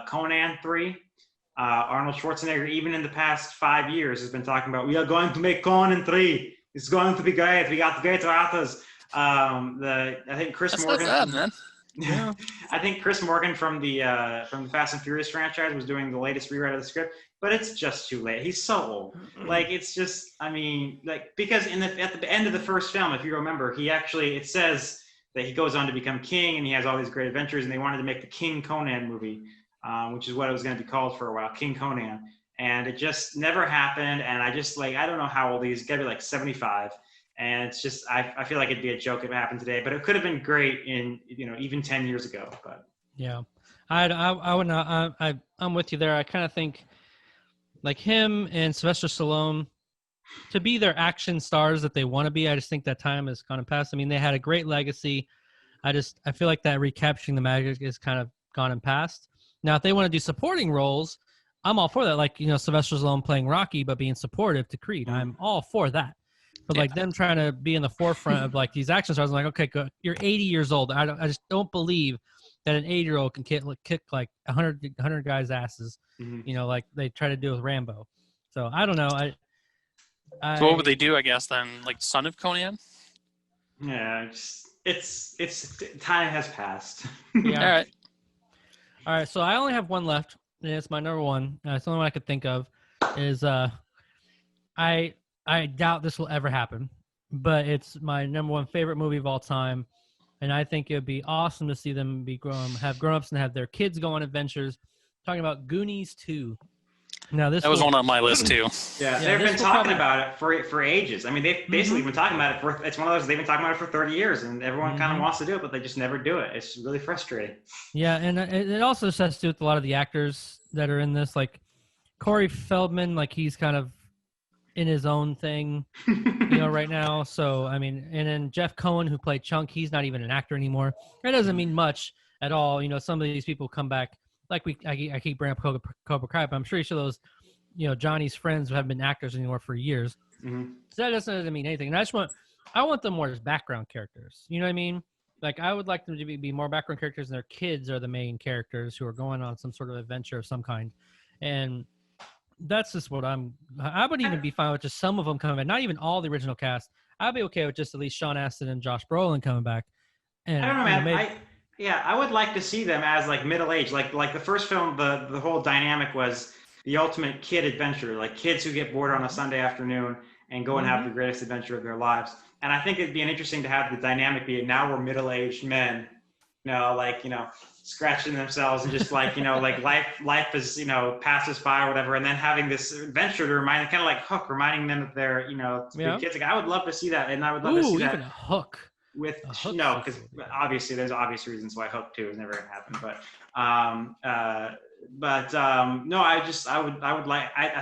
Conan 3? Arnold Schwarzenegger, even in the past 5 years, has been talking about, we are going to make Conan 3. It's going to be great. We got great writers. I think Chris Morgan. That's not bad, man. Yeah. I think Chris Morgan from the Fast and Furious franchise was doing the latest rewrite of the script, but it's just too late. He's so old. It's just, because at the end of the first film, if you remember, it says that he goes on to become king and he has all these great adventures, and they wanted to make the King Conan movie, which is what it was going to be called for a while, King Conan. And it just never happened. And I just I don't know how old he is. He's got to be 75. And it's just, I feel like it'd be a joke if it happened today, but it could have been great in, even 10 years ago. But yeah, I would not, I'm with you there. I kind of think him and Sylvester Stallone to be their action stars that they want to be. I just think that time has gone and passed. I mean, they had a great legacy. I feel like that recapturing the magic is kind of gone and passed. Now, if they want to do supporting roles, I'm all for that. Sylvester Stallone playing Rocky, but being supportive to Creed. I'm all for that. But them trying to be in the forefront of these action stars, I'm like, okay, good. You're 80 years old. I just don't believe that an 80-year-old can kick 100 guys' asses. They try to do with Rambo. So I don't know. So what would they do? I guess then, Son of Conan. Yeah, it's time has passed. Yeah. All right. So I only have one left, and it's my number one. It's the only one I could think of. Is I doubt this will ever happen, but it's my number one favorite movie of all time, and I think it would be awesome to see them have grown-ups and have their kids go on adventures. Talking about Goonies 2. Now that was one on my list too. Yeah, they've been talking about it for ages. I mean, they've basically been talking about it it's one of those, they've been talking about it for 30 years, and everyone kind of wants to do it, but they just never do it. It's really frustrating. Yeah, and it also has to do with a lot of the actors that are in this, like Corey Feldman, he's kind of in his own thing, right now. So, I mean, and then Jeff Cohen, who played Chunk, he's not even an actor anymore. That doesn't mean much at all. Some of these people come back, I keep bringing up Cobra Kai, but I'm sure those, Johnny's friends who haven't been actors anymore for years. Mm-hmm. So that doesn't mean anything. And I want them more as background characters. You know what I mean? I would like them to be more background characters, and their kids are the main characters who are going on some sort of adventure of some kind. And that's just what I would even be fine with just some of them coming back. Not even all the original cast. I'd be okay with just at least Sean Astin and Josh Brolin coming back. And I don't know, man. I would like to see them as middle-aged. Like the first film, the whole dynamic was the ultimate kid adventure, kids who get bored on a Sunday afternoon and go and have the greatest adventure of their lives. And I think it'd be interesting to have the dynamic be, now we're middle-aged men, scratching themselves and just life is, passes by or whatever. And then having this adventure to remind them, kind of like Hook, reminding them that they're, big kids. I would love to see that. And I would love to see that. Even a Hook. Because obviously there's obvious reasons why Hook 2 is never going to happen. I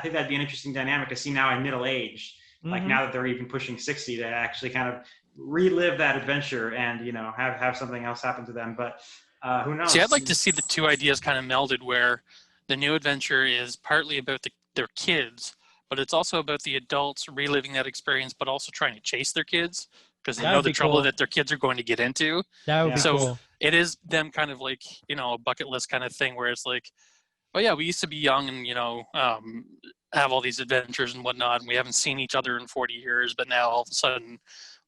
think that'd be an interesting dynamic to see now in middle age, now that they're even pushing 60, to actually kind of relive that adventure and, have something else happen to them. But who knows? See, I'd like to see the two ideas kind of melded, where the new adventure is partly about their kids, but it's also about the adults reliving that experience, but also trying to chase their kids because they know the trouble that their kids are going to get into. That would be cool. It is them kind of a bucket list kind of thing where it's oh yeah, we used to be young and, have all these adventures and whatnot, and we haven't seen each other in 40 years, but now all of a sudden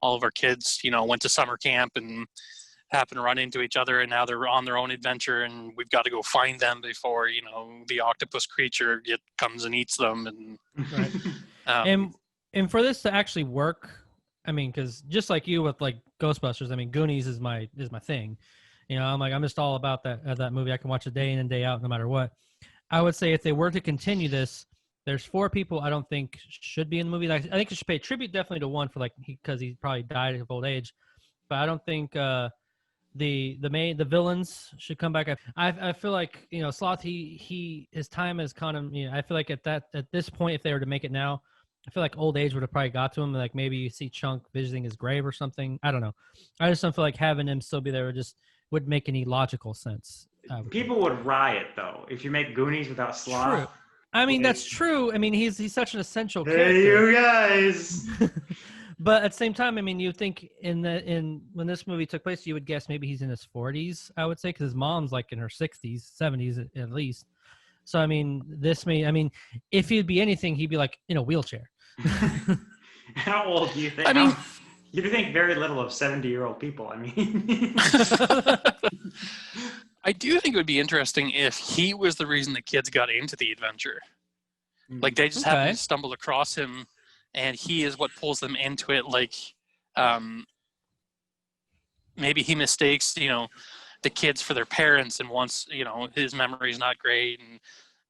all of our kids, went to summer camp and happen to run into each other, and now they're on their own adventure, and we've got to go find them before the octopus creature comes and eats them. And and for this to actually work, I mean, because just like you with Ghostbusters, I mean, Goonies is my thing. I'm just all about that movie. I can watch it day in and day out, no matter what. I would say if they were to continue this, There's 4 people I don't think should be in the movie. Like, I think you should pay tribute definitely to one for like because he probably died of old age, but I don't think the villains should come back. I feel like Sloth his time has kind of I feel like at this point if they were to make it now, I feel like old age would have probably got to him. Like maybe you see Chunk visiting his grave or something. I don't know. I just don't feel like having him still be there would make any logical sense. People would riot though if you make Goonies without Sloth. True. I mean, that's true. I mean, he's such an essential character. Hey, you guys. But at the same time, I mean, you think when this movie took place, you would guess maybe he's in his 40s, I would say, because his mom's like in her 60s, 70s at least. So, I mean, if he'd be anything, he'd be like in a wheelchair. How old do you think? I mean, you think very little of 70-year-old people. I mean. I do think it would be interesting if he was the reason the kids got into the adventure. Like they just happened to stumble across him, and he is what pulls them into it. Like, maybe he mistakes, the kids for their parents, and wants, his memory's not great, and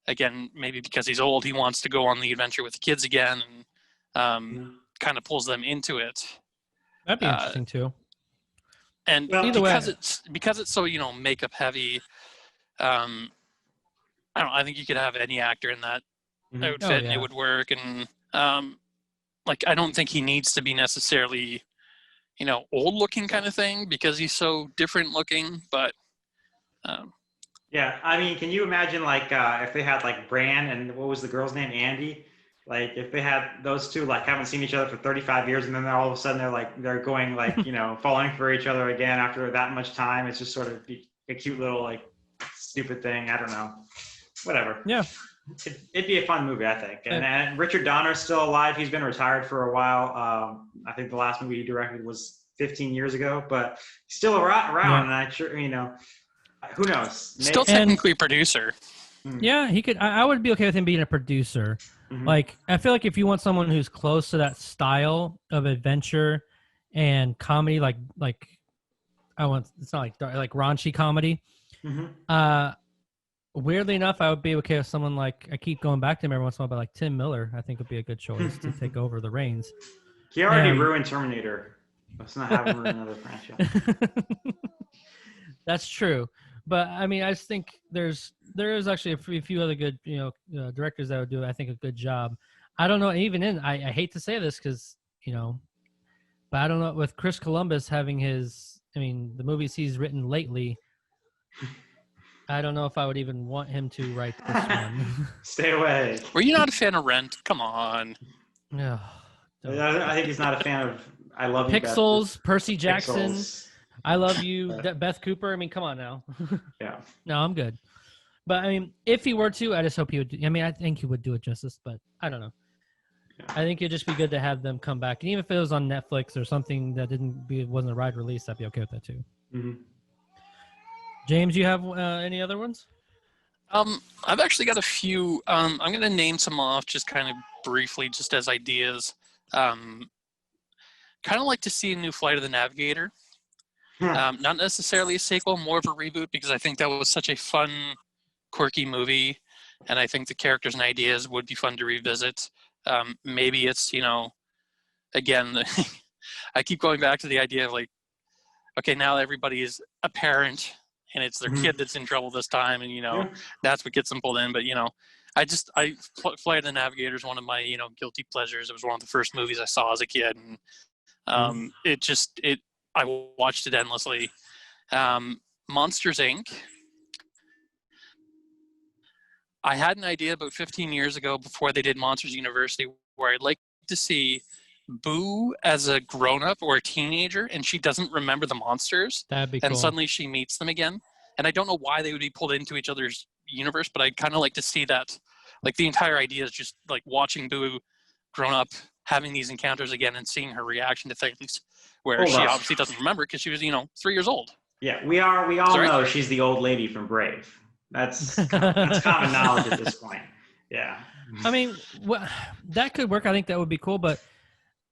again, maybe because he's old, he wants to go on the adventure with the kids again, and kind of pulls them into it. That'd be interesting too. And because it's so makeup heavy, I don't know. I think you could have any actor in that outfit and it would work. And I don't think he needs to be necessarily old looking kind of thing because he's so different looking. But yeah, I mean, can you imagine if they had Bran and what was the girl's name, Andy? Like if they had those two haven't seen each other for 35 years and then all of a sudden they're going falling for each other again after that much time. It's just sort of a cute little stupid thing. I don't know. Whatever. Yeah. It'd be a fun movie, I think. And Richard Donner's still alive. He's been retired for a while. I think the last movie he directed was 15 years ago, but he's still around. Yeah. And I'm sure, who knows? Still technically a producer. Yeah, he could. I would be okay with him being a producer. Mm-hmm. I feel like if you want someone who's close to that style of adventure and comedy, it's not like raunchy comedy. Mm-hmm. Weirdly enough, I would be okay with someone I keep going back to him every once in a while, but Tim Miller, I think would be a good choice to take over the reins. He already ruined Terminator. Let's not have him ruin another franchise. That's true. But I mean, I just think there is actually a few other good, directors that would do, I think, a good job. I don't know. Even I hate to say this because, but I don't know with Chris Columbus having the movies he's written lately. I don't know if I would even want him to write this one. Stay away. Were you not a fan of Rent? Come on. No. I think he's not a fan of I Love You, Pixels, Percy Jackson. Pixels. I Love You, Beth Cooper. I mean, come on now. Yeah. No, I'm good. But I mean, if he were to, I just hope he would. I think he would do it justice, but I don't know. Yeah. I think it'd just be good to have them come back, and even if it was on Netflix or something that wasn't a wide release, I'd be okay with that too. Mm-hmm. James, you have any other ones? I've actually got a few. I'm going to name some off just kind of briefly, just as ideas. Kind of like to see a new Flight of the Navigator. Not necessarily a sequel, more of a reboot, because I think that was such a fun, quirky movie, and I think the characters and ideas would be fun to revisit. Maybe it's, again, I keep going back to the idea of okay, now everybody is a parent, and it's their kid that's in trouble this time, and, that's what gets them pulled in. But, Flight of the Navigator is one of my, guilty pleasures. It was one of the first movies I saw as a kid, and I watched it endlessly. Monsters, Inc. I had an idea about 15 years ago before they did Monsters University where I'd like to see Boo as a grown-up or a teenager, and she doesn't remember the monsters. That'd be cool. And suddenly she meets them again. And I don't know why they would be pulled into each other's universe, but I'd kind of like to see that. The entire idea is just watching Boo grown up, having these encounters again and seeing her reaction to things where she obviously doesn't remember because she was, 3 years old. Yeah, we all know she's the old lady from Brave. That's common knowledge at this point. Yeah. I mean, that could work. I think that would be cool, but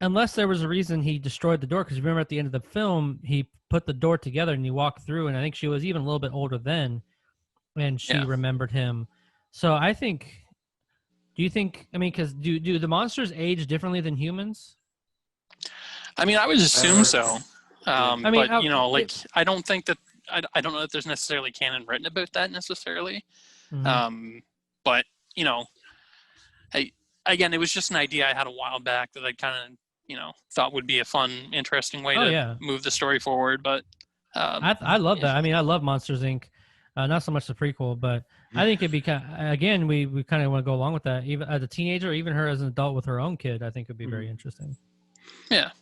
unless there was a reason he destroyed the door, because remember at the end of the film, he put the door together and he walked through, and I think she was even a little bit older then, and she remembered him. So I think Do you think? I mean, because do the monsters age differently than humans? I mean, I would assume so. I mean, but you know, like I don't think that I don't know that there's necessarily canon written about that necessarily. Mhm. But you know, again, it was just an idea I had a while back that I kind of thought would be a fun, interesting way to move the story forward. But I love that. I mean, I love Monsters Inc. Not so much the prequel, but I think it'd be again we kind of want to go along with that. Even as a teenager, or even her as an adult with her own kid, I think it'd be very interesting. Yeah.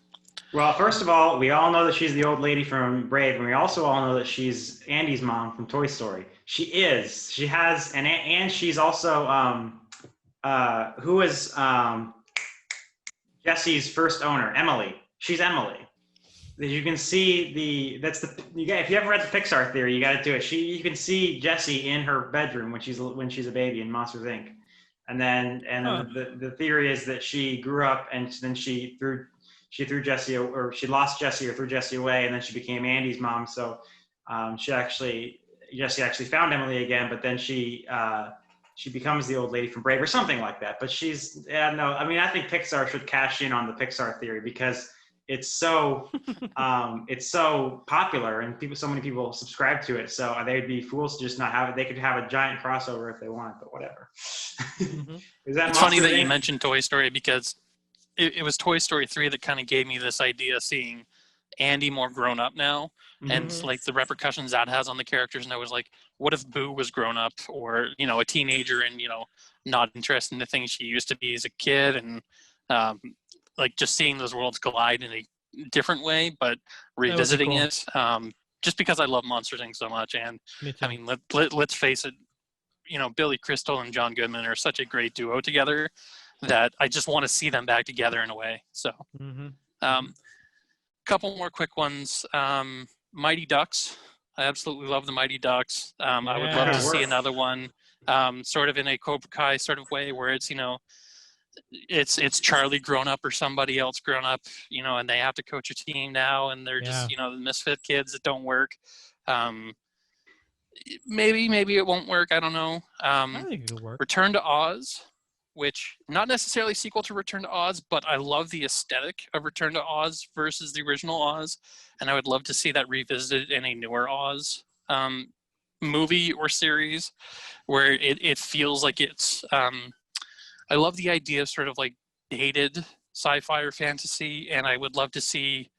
Well, first of all, we all know that she's the old lady from Brave, and we also all know that she's Andy's mom from Toy Story. She is. She has, and she's also who is Jesse's first owner, Emily. She's Emily. You can see if you ever read the Pixar Theory, you got to do it. You can see Jessie in her bedroom when she's a baby in Monsters Inc. And then the theory is that she grew up and then she threw Jessie, or she lost Jessie or threw Jessie away, and then she became Andy's mom. So Jessie actually found Emily again, but then she becomes the old lady from Brave or something like that. But I mean, I think Pixar should cash in on the Pixar Theory because it's so popular and so many people subscribe to it. So they'd be fools to just not have it. They could have a giant crossover if they wanted, but whatever. Mm-hmm. It's funny that you mentioned Toy Story because it was Toy Story 3 that kind of gave me this idea, seeing Andy more grown up now, and like the repercussions that has on the characters. And I was like, what if Boo was grown up, or a teenager, and not interested in the things she used to be as a kid, and like just seeing those worlds collide in a different way, but revisiting it. Just because I love Monsters Inc. so much, and I mean, let's face it, Billy Crystal and John Goodman are such a great duo together that I just want to see them back together in a way. So, couple more quick ones. Mighty Ducks. I absolutely love the Mighty Ducks. I would love to see another one, sort of in a Cobra Kai sort of way, where it's it's Charlie grown up or somebody else grown up, and they have to coach a team now, and they're just the misfit kids that don't work. Maybe it won't work. I don't know. I think it'll work. Return to Oz, which not necessarily sequel to Return to Oz, but I love the aesthetic of Return to Oz versus the original Oz, and I would love to see that revisited in a newer Oz movie or series, where it feels like it's. I love the idea of sort of like dated sci-fi or fantasy, and I would love to see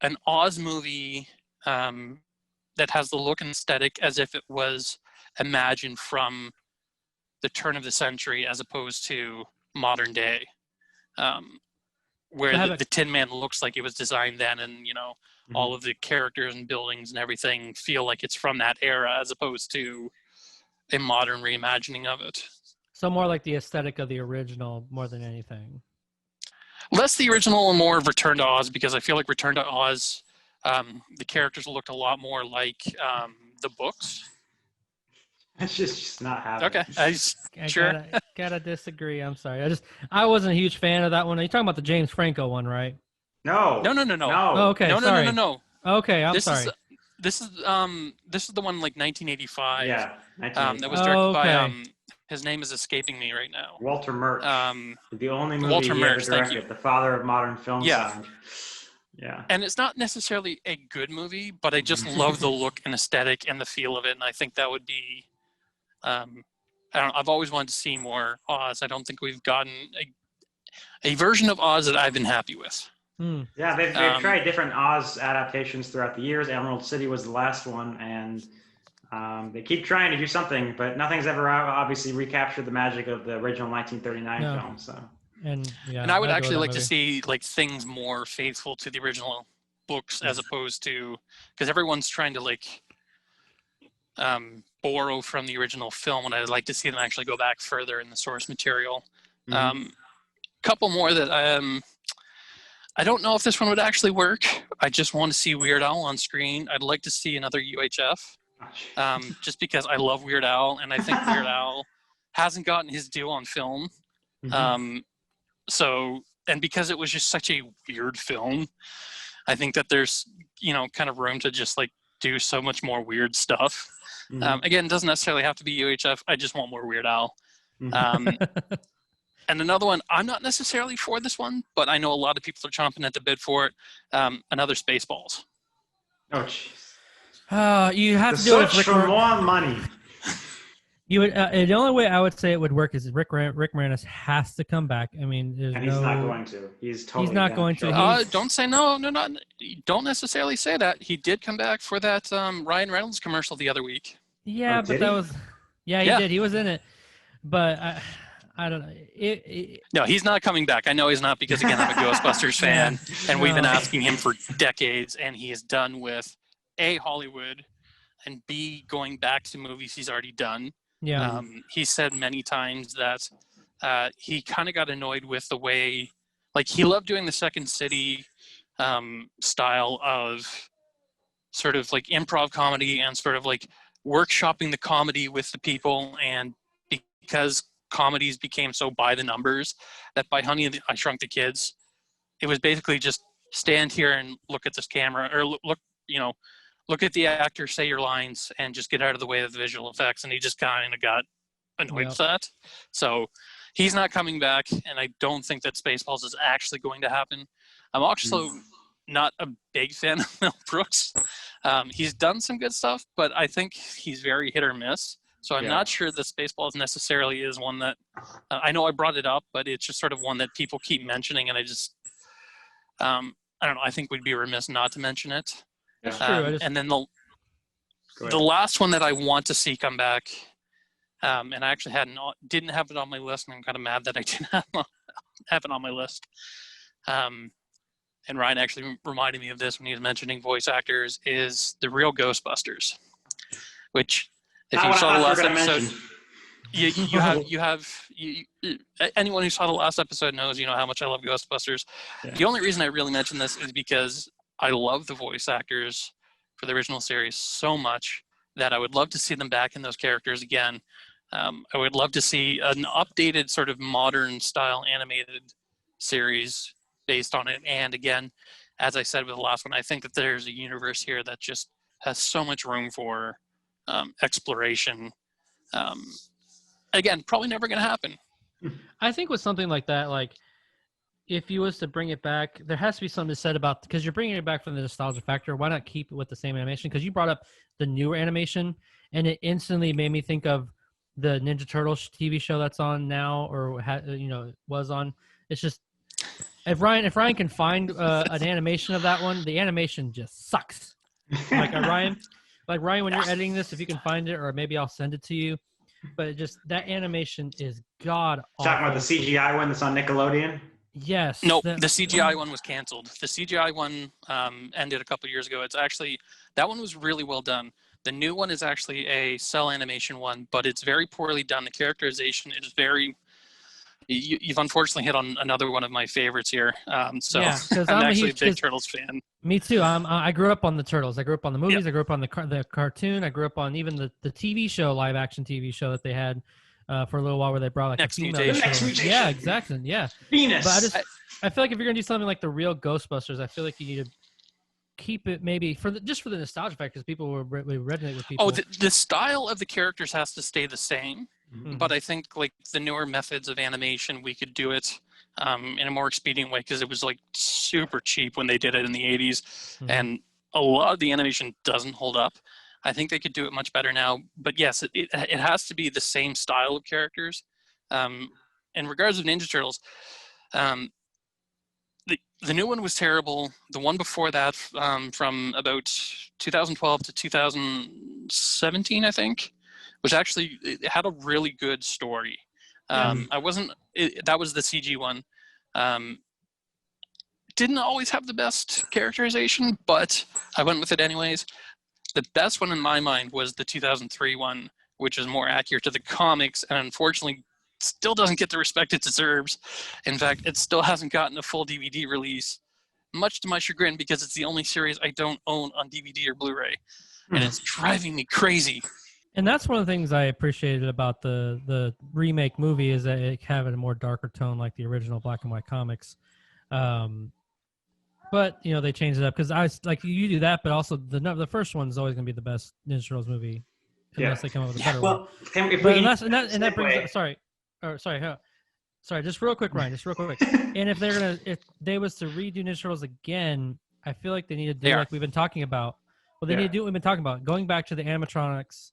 an Oz movie that has the look and aesthetic as if it was imagined from the turn of the century as opposed to modern day, where the Tin Man looks like it was designed then, and all of the characters and buildings and everything feel like it's from that era as opposed to a modern reimagining of it. So more like the aesthetic of the original more than anything. Less the original and more of Return to Oz, because I feel like Return to Oz, the characters looked a lot more like the books. It's just not happening. Okay, sure. Gotta disagree. I'm sorry. I wasn't a huge fan of that one. Are you talking about the James Franco one, right? No. Oh, okay. No. Okay, I'm sorry. This is the one like 1985. Yeah. That was directed by his name is escaping me right now. Walter Murch. The only movie Walter he Murch, ever directed, the father of modern film sound. Yeah. And it's not necessarily a good movie, but I just love the look and aesthetic and the feel of it, and I think that would be. I've always wanted to see more Oz. I don't think we've gotten a version of Oz that I've been happy with. Yeah, they've tried different Oz adaptations throughout the years. Emerald City was the last one, and they keep trying to do something, but nothing's ever obviously recaptured the magic of the original 1939 film. So, and I would actually like to see like things more faithful to the original books as opposed to, because everyone's trying to like borrow from the original film, and I'd like to see them actually go back further in the source material. Couple more that I don't know if this one would actually work. I just want to see Weird Al on screen. I'd like to see another UHF. Just because I love Weird Al, and I think Weird Al hasn't gotten his due on film. So, and because it was just such a weird film, I think that there's, kind of room to just like do so much more weird stuff. Again, it doesn't necessarily have to be UHF. I just want more Weird Al. And another one, I'm not necessarily for this one, but I know a lot of people are chomping at the bit for it. Another Spaceballs. Oh, jeez. You have The to do it with search Rick for more money. You would. The only way I would say it would work is Rick Moranis has to come back. I mean, And he's not going to. He's totally not going to. Don't say no. Don't necessarily say that. He did come back for that Ryan Reynolds commercial the other week. Yeah, but that was. Yeah, he did. He was in it, but I don't know. No, he's not coming back. I know he's not because again I'm a Ghostbusters fan, and we've been asking him for decades, and he is done with A, Hollywood, and B, going back to movies he's already done. Yeah. He said many times that he kind of got annoyed with the way, like he loved doing the Second City style of sort of like improv comedy and sort of like workshopping the comedy with the people. And because comedies became so by the numbers that by Honey I Shrunk the Kids, it was basically just stand here and look at this camera or look at the actor, say your lines, and just get out of the way of the visual effects. And he just kind of got annoyed with that. So he's not coming back, and I don't think that Spaceballs is actually going to happen. I'm also not a big fan of Mel Brooks. He's done some good stuff, but I think he's very hit or miss. So I'm not sure that Spaceballs necessarily is one that I know I brought it up, but it's just sort of one that people keep mentioning, and I just I don't know. I think we'd be remiss not to mention it. That's true. And then the last one that I want to see come back, and I actually didn't have it on my list, and I'm kind of mad that I didn't have it on my list. And Ryan actually reminded me of this when he was mentioning voice actors, is the real Ghostbusters, which if you saw the last episode, anyone who saw the last episode knows, how much I love Ghostbusters. Yeah. The only reason I really mention this is because I love the voice actors for the original series so much that I would love to see them back in those characters again. I would love to see an updated sort of modern style animated series based on it. And again, as I said with the last one, I think that there's a universe here that just has so much room for exploration. Again, probably never going to happen. I think with something like that, like if you was to bring it back, there has to be something said about, because you're bringing it back from the nostalgia factor. Why not keep it with the same animation? Because you brought up the newer animation, and it instantly made me think of the Ninja Turtles TV show that's on now, or was on. It's just if Ryan can find an animation of that one, the animation just sucks. Ryan, when you're editing this, if you can find it, or maybe I'll send it to you. But that animation is god awful. Talking about the CGI one that's on Nickelodeon? Yes. No, the CGI one was canceled. The CGI one ended a couple years ago. That one was really well done. The new one is actually a cell animation one, but it's very poorly done. The characterization is very... You've unfortunately hit on another one of my favorites here. I'm actually a big Turtles fan. Me too. I grew up on the Turtles. I grew up on the movies. Yep. I grew up on the cartoon. I grew up on even the TV show, live action TV show that they had for a little while, where they brought Next Mutation. Yeah, exactly. Yeah. Venus. But I feel like if you're gonna do something like the real Ghostbusters, I feel like you need to keep it maybe for the nostalgia factor, because people will resonate with people. Oh, the style of the characters has to stay the same. Mm-hmm. But I think like the newer methods of animation, we could do it in a more expedient way, because it was like super cheap when they did it in the 80s. Mm-hmm. And a lot of the animation doesn't hold up. I think they could do it much better now. But yes, it has to be the same style of characters. In regards of Ninja Turtles, the new one was terrible. The one before that, from about 2012 to 2017, I think, was actually, it had a really good story. That was the CG one. Didn't always have the best characterization, but I went with it anyways. The best one in my mind was the 2003 one, which is more accurate to the comics, and unfortunately still doesn't get the respect it deserves. In fact, it still hasn't gotten a full DVD release, much to my chagrin, because it's the only series I don't own on DVD or Blu-ray, and it's driving me crazy. And that's one of the things I appreciated about the remake movie, is that it had a more darker tone like the original black and white comics. But they changed it up, because I was like, you do that, but also the first one is always going to be the best Ninja Turtles movie, unless they come up with a better one. If we and that brings up, sorry. Sorry, just real quick, Ryan. Just real quick. And if they was to redo Ninja Turtles again, I feel like they need to do like we've been talking about. Well, they need to do what we've been talking about, going back to the animatronics,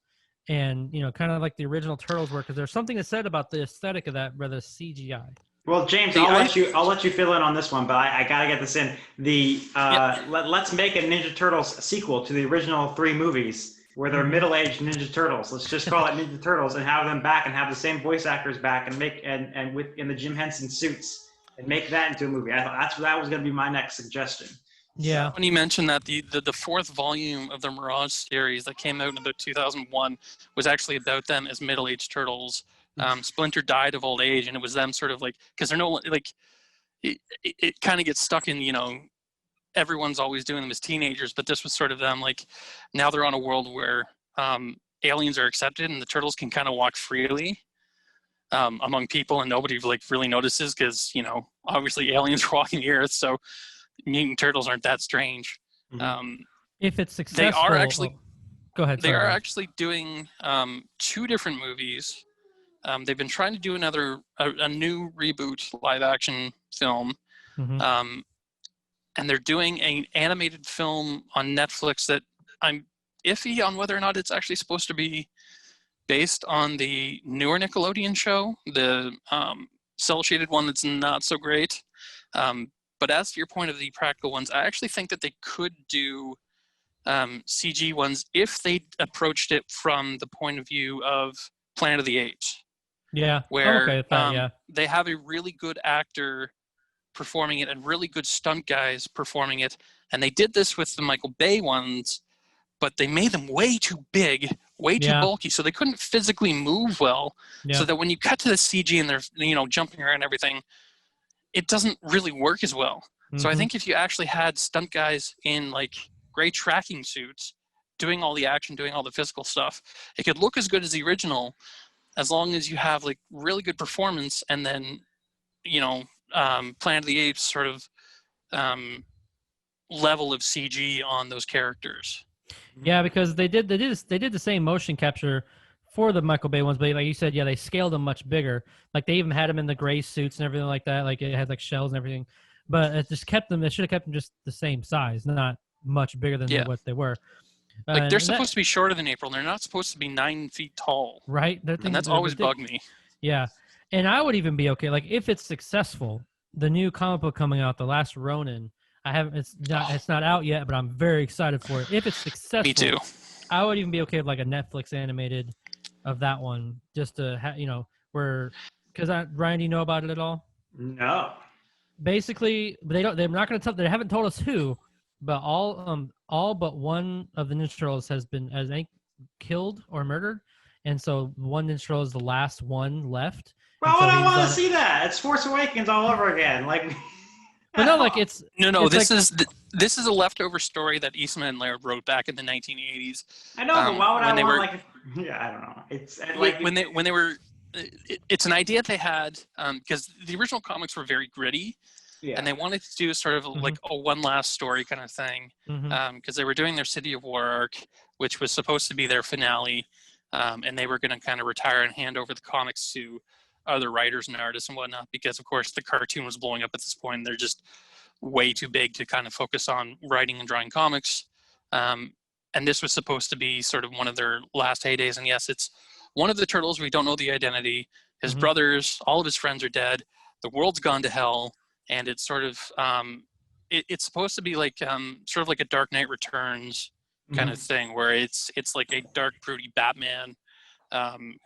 and kind of like the original Turtles were, because there's something to said about the aesthetic of that, rather CGI. Well, James, I'll let you fill in on this one, but I gotta get this in. Let's make a Ninja Turtles sequel to the original 3 movies where they're middle-aged Ninja Turtles. Let's just call it Ninja Turtles and have them back and have the same voice actors back and make in the Jim Henson suits and make that into a movie. I thought that was gonna be my next suggestion. Yeah. When you mentioned that the 4th volume of the Mirage series that came out in about 2001 was actually about them as middle-aged turtles. Splinter died of old age, and it was them sort of like, because they're no like it kind of gets stuck in everyone's always doing them as teenagers, but this was sort of them like now they're on a world where aliens are accepted and the turtles can kind of walk freely among people, and nobody like really notices because obviously aliens are walking the earth, so mutant turtles aren't that strange. If it's successful, they are actually go ahead. They are actually doing 2 different movies. They've been trying to do a new reboot live action film. And they're doing an animated film on Netflix that I'm iffy on whether or not it's actually supposed to be based on the newer Nickelodeon show, the cel-shaded one that's not so great. But as to your point of the practical ones, I actually think that they could do CG ones if they approached it from the point of view of Planet of the Apes. Yeah. Where they have a really good actor performing it and really good stunt guys performing it. And they did this with the Michael Bay ones, but they made them way too big, way too bulky, so they couldn't physically move well. So that when you cut to the CG and they're jumping around and everything, it doesn't really work as well. So I think if you actually had stunt guys in like gray tracking suits doing all the action, doing all the physical stuff, it could look as good as the original, as long as you have like really good performance, and then Planet of the Apes sort of level of CG on those characters. Yeah, because they did the same motion capture for the Michael Bay ones, but like you said, they scaled them much bigger. Like they even had them in the gray suits and everything like that. Like it had like shells and everything, but it just kept them. They should have kept them just the same size, not much bigger than what they were. Like they're supposed to be shorter than April, and they're not supposed to be 9 feet tall. Right, and that's always bugged me. Yeah, and I would even be okay. Like if it's successful, the new comic book coming out, The Last Ronin. It's not out yet, but I'm very excited for it. If it's successful, me too. I would even be okay with like a Netflix animated of that one, just to because Ryan, do you know about it at all? No. Basically, they haven't told us who, but all but one of the Ninja Turtles has been killed or murdered, and so one Ninja Turtle is the last one left. Well, I want to see that. It's Force Awakens all over again. Like. But no, like it's no. This is a leftover story that Eastman and Laird wrote back in the 1980s. I know, but why would I want I don't know. It's like when they were. It's an idea they had because the original comics were very gritty, and they wanted to do sort of like a one last story kind of thing because they were doing their City of War arc, which was supposed to be their finale, and they were going to kind of retire and hand over the comics to other writers and artists and whatnot, because of course the cartoon was blowing up at this point and they're just way too big to kind of focus on writing and drawing comics. And this was supposed to be sort of one of their last heydays. And yes, it's one of the turtles. We don't know the identity. His brothers, all of his friends are dead. The world's gone to hell. And it's sort of, it's supposed to be like sort of like a Dark Knight Returns kind of thing, where it's like a dark, broody Batman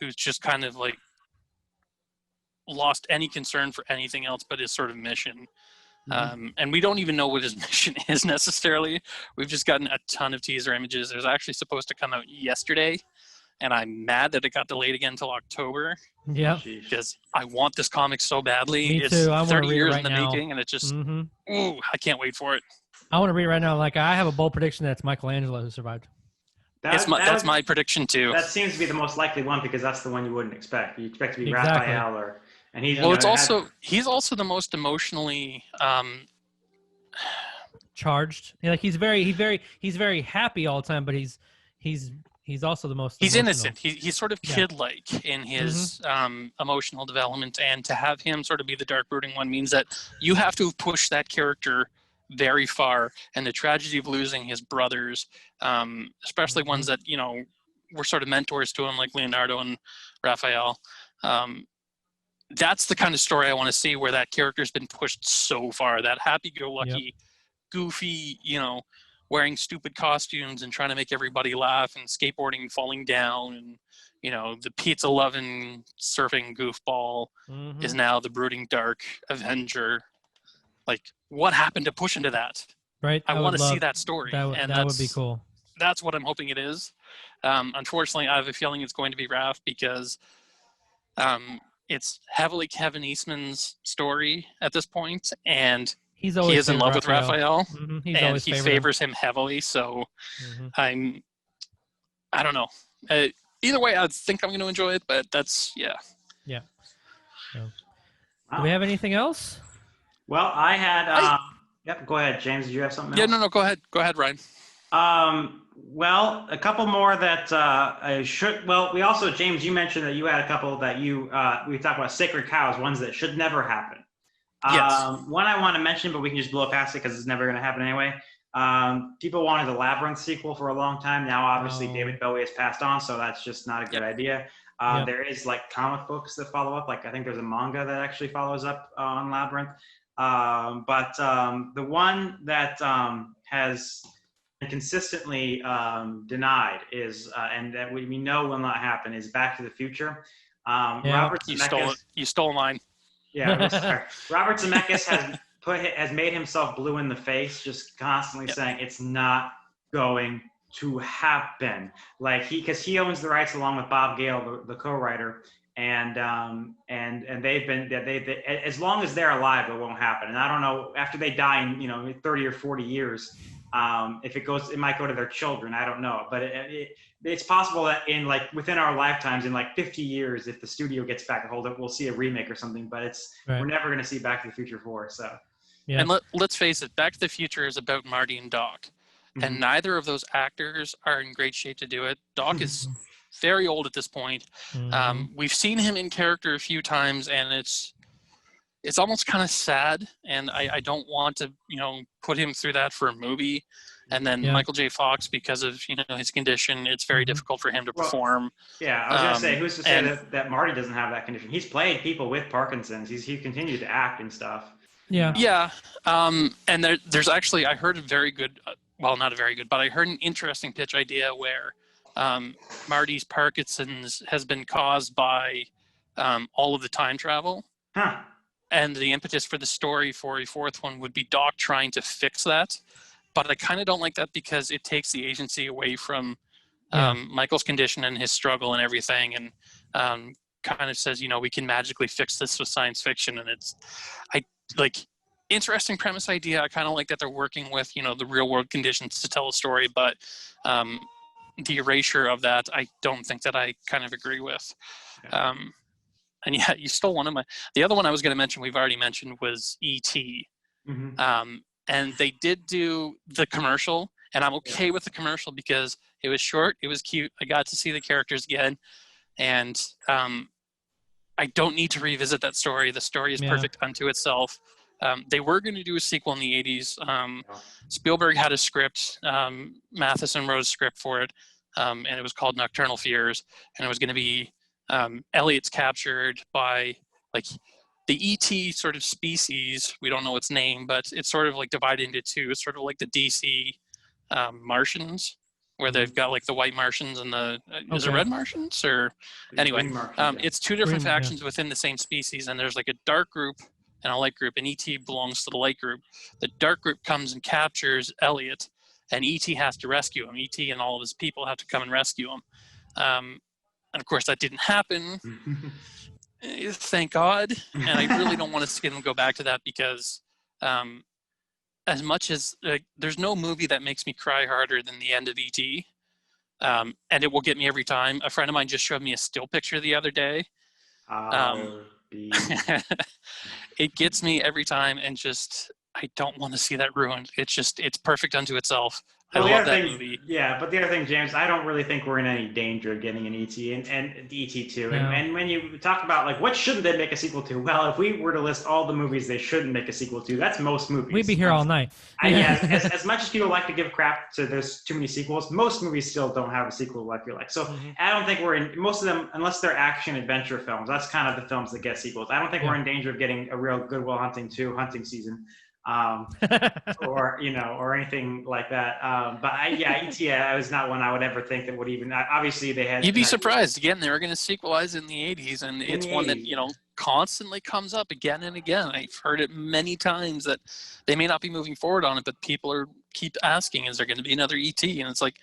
who's just kind of like lost any concern for anything else but his sort of mission. And we don't even know what his mission is necessarily. We've just gotten a ton of teaser images. It was actually supposed to come out yesterday, and I'm mad that it got delayed again until October. Yeah, because I want this comic so badly. Me too. It's I 30 years right in the now. making, and it just I can't wait for it. I want to read it right now. Like I have a bold prediction that it's Michelangelo who survived. That's my prediction too. That seems to be the most likely one, because that's the one you wouldn't expect. You expect to be Raphael or. And he's he's also the most emotionally charged. Like he's very happy all the time, but he's He's also the most. He's emotional. innocent. He's sort of kid-like in his emotional development, and to have him sort of be the dark brooding one means that you have to push that character very far. And the tragedy of losing his brothers, especially ones that were sort of mentors to him, like Leonardo and Raphael. That's the kind of story I want to see, where that character's been pushed so far. That happy-go-lucky, goofy, wearing stupid costumes and trying to make everybody laugh, and skateboarding and falling down, and the pizza loving surfing goofball is now the brooding dark avenger. Like, what happened to push into that? Right. I want to see that story. That would be cool. That's what I'm hoping it is. Unfortunately, I have a feeling it's going to be Raph, because it's heavily Kevin Eastman's story at this point, and he is in love with Raphael, and he favors him heavily. So I don't know. Either way, I think I'm going to enjoy it, but that's Yeah. So, do we have anything else? Well, I had. Yep. Go ahead, James. Did you have something else? Yeah. No. Go ahead. Go ahead, Ryan. Well, a couple more that I should. Well, we also, James, you mentioned that you had a couple that we talked about sacred cows, ones that should never happen. Yes. One I want to mention, but we can just blow past it because it's never going to happen anyway. People wanted the Labyrinth sequel for a long time. Now, obviously, David Bowie has passed on, so that's just not a good idea. There is like comic books that follow up. Like I think there's a manga that actually follows up on Labyrinth. But the one that has consistently denied is, and that we know will not happen, is Back to the Future. Robert Zemeckis, you stole mine. Yeah, sorry. Robert Zemeckis has made himself blue in the face, just constantly saying it's not going to happen. Like because he owns the rights along with Bob Gale, the co-writer, and they've been they as long as they're alive, it won't happen. And I don't know after they die in 30 or 40 years, if it might go to their children. I don't know, but it's possible that within our lifetimes, in 50 years, if the studio gets back a hold of it, we'll see a remake or something. But we're never going to see Back to the Future 4. So, yeah. And let's face it, Back to the Future is about Marty and Doc, and neither of those actors are in great shape to do it. Doc is very old at this point. We've seen him in character a few times, and it's almost kind of sad. And I don't want to put him through that for a movie. And then Michael J. Fox, because of his condition, it's very difficult for him to perform. Yeah, I was going to say, who's to say that Marty doesn't have that condition? He's played people with Parkinson's. He continued to act and stuff. Yeah. Yeah. And there's actually, I heard a very good, well, not a very good, but I heard an interesting pitch idea where Marty's Parkinson's has been caused by all of the time travel. Huh. And the impetus for the story for a fourth one would be Doc trying to fix that. But I kind of don't like that because it takes the agency away from Michael's condition and his struggle and everything, and kind of says, we can magically fix this with science fiction. And it's, interesting premise idea. I kind of like that they're working with, the real world conditions to tell a story, but the erasure of that, I don't think that I kind of agree with. And yeah, you stole one of the other one I was going to mention, we've already mentioned, was E.T. And they did do the commercial, and I'm okay with the commercial because it was short, it was cute. I got to see the characters again, and I don't need to revisit that story. The story is perfect unto itself. They were going to do a sequel in the 80s. Spielberg had a script, Matheson wrote a script for it, and it was called Nocturnal Fears, and it was going to be Elliot's captured by the ET sort of species. We don't know its name, but it's sort of divided into two. It's sort of like the DC Martians, where they've got the white Martians and the is it red Martians or anyway? It's two different factions within the same species, and there's a dark group and a light group, and ET belongs to the light group. The dark group comes and captures Elliot, and ET has to rescue him. ET and all of his people have to come and rescue him. And of course, that didn't happen. Thank God. And I really don't want to see them go back to that because as much as there's no movie that makes me cry harder than the end of E.T. And it will get me every time. A friend of mine just showed me a still picture the other day. It gets me every time, and just I don't want to see that ruined. It's perfect unto itself. I love that movie. Yeah, but the other thing, James, I don't really think we're in any danger of getting an ET and ET 2. No. And when you talk about like what shouldn't they make a sequel to? Well, if we were to list all the movies they shouldn't make a sequel to, that's most movies. We'd be here all night. As much as people like to give crap to there's too many sequels, most movies still don't have a sequel. I feel like so. I don't think we're in most of them unless they're action adventure films. That's kind of the films that get sequels. I don't think we're in danger of getting a real Good Will Hunting 2 hunting season. or anything like that. But ET was not one I would ever think that would even. Obviously, they had. You'd be surprised. Again, they were going to sequelize in the '80s, and it's one that constantly comes up again and again. I've heard it many times that they may not be moving forward on it, but people keep asking, "Is there going to be another ET?" And it's like,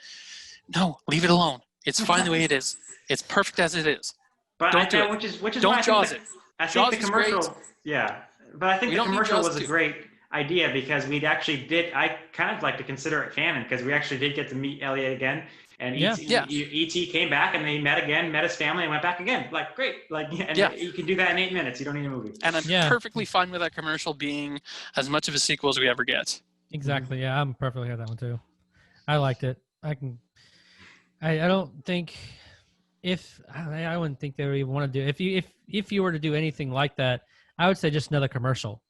no, leave it alone. It's fine the way it is. It's perfect as it is. But don't do it. Which is don't Jaws it. I think the commercial. Great. Yeah, but I think the commercial was a great idea because I kind of like to consider it canon because we actually did get to meet Elliot again, and E.T. came back and they met again, met his family, and went back again. Like great, you can do that in 8 minutes. You don't need a movie. And I'm perfectly fine with that commercial being as much of a sequel as we ever get. Exactly. Yeah, I'm perfectly with that one too. I liked it. I don't think I wouldn't think they would even want to do if you were to do anything like that. I would say just another commercial.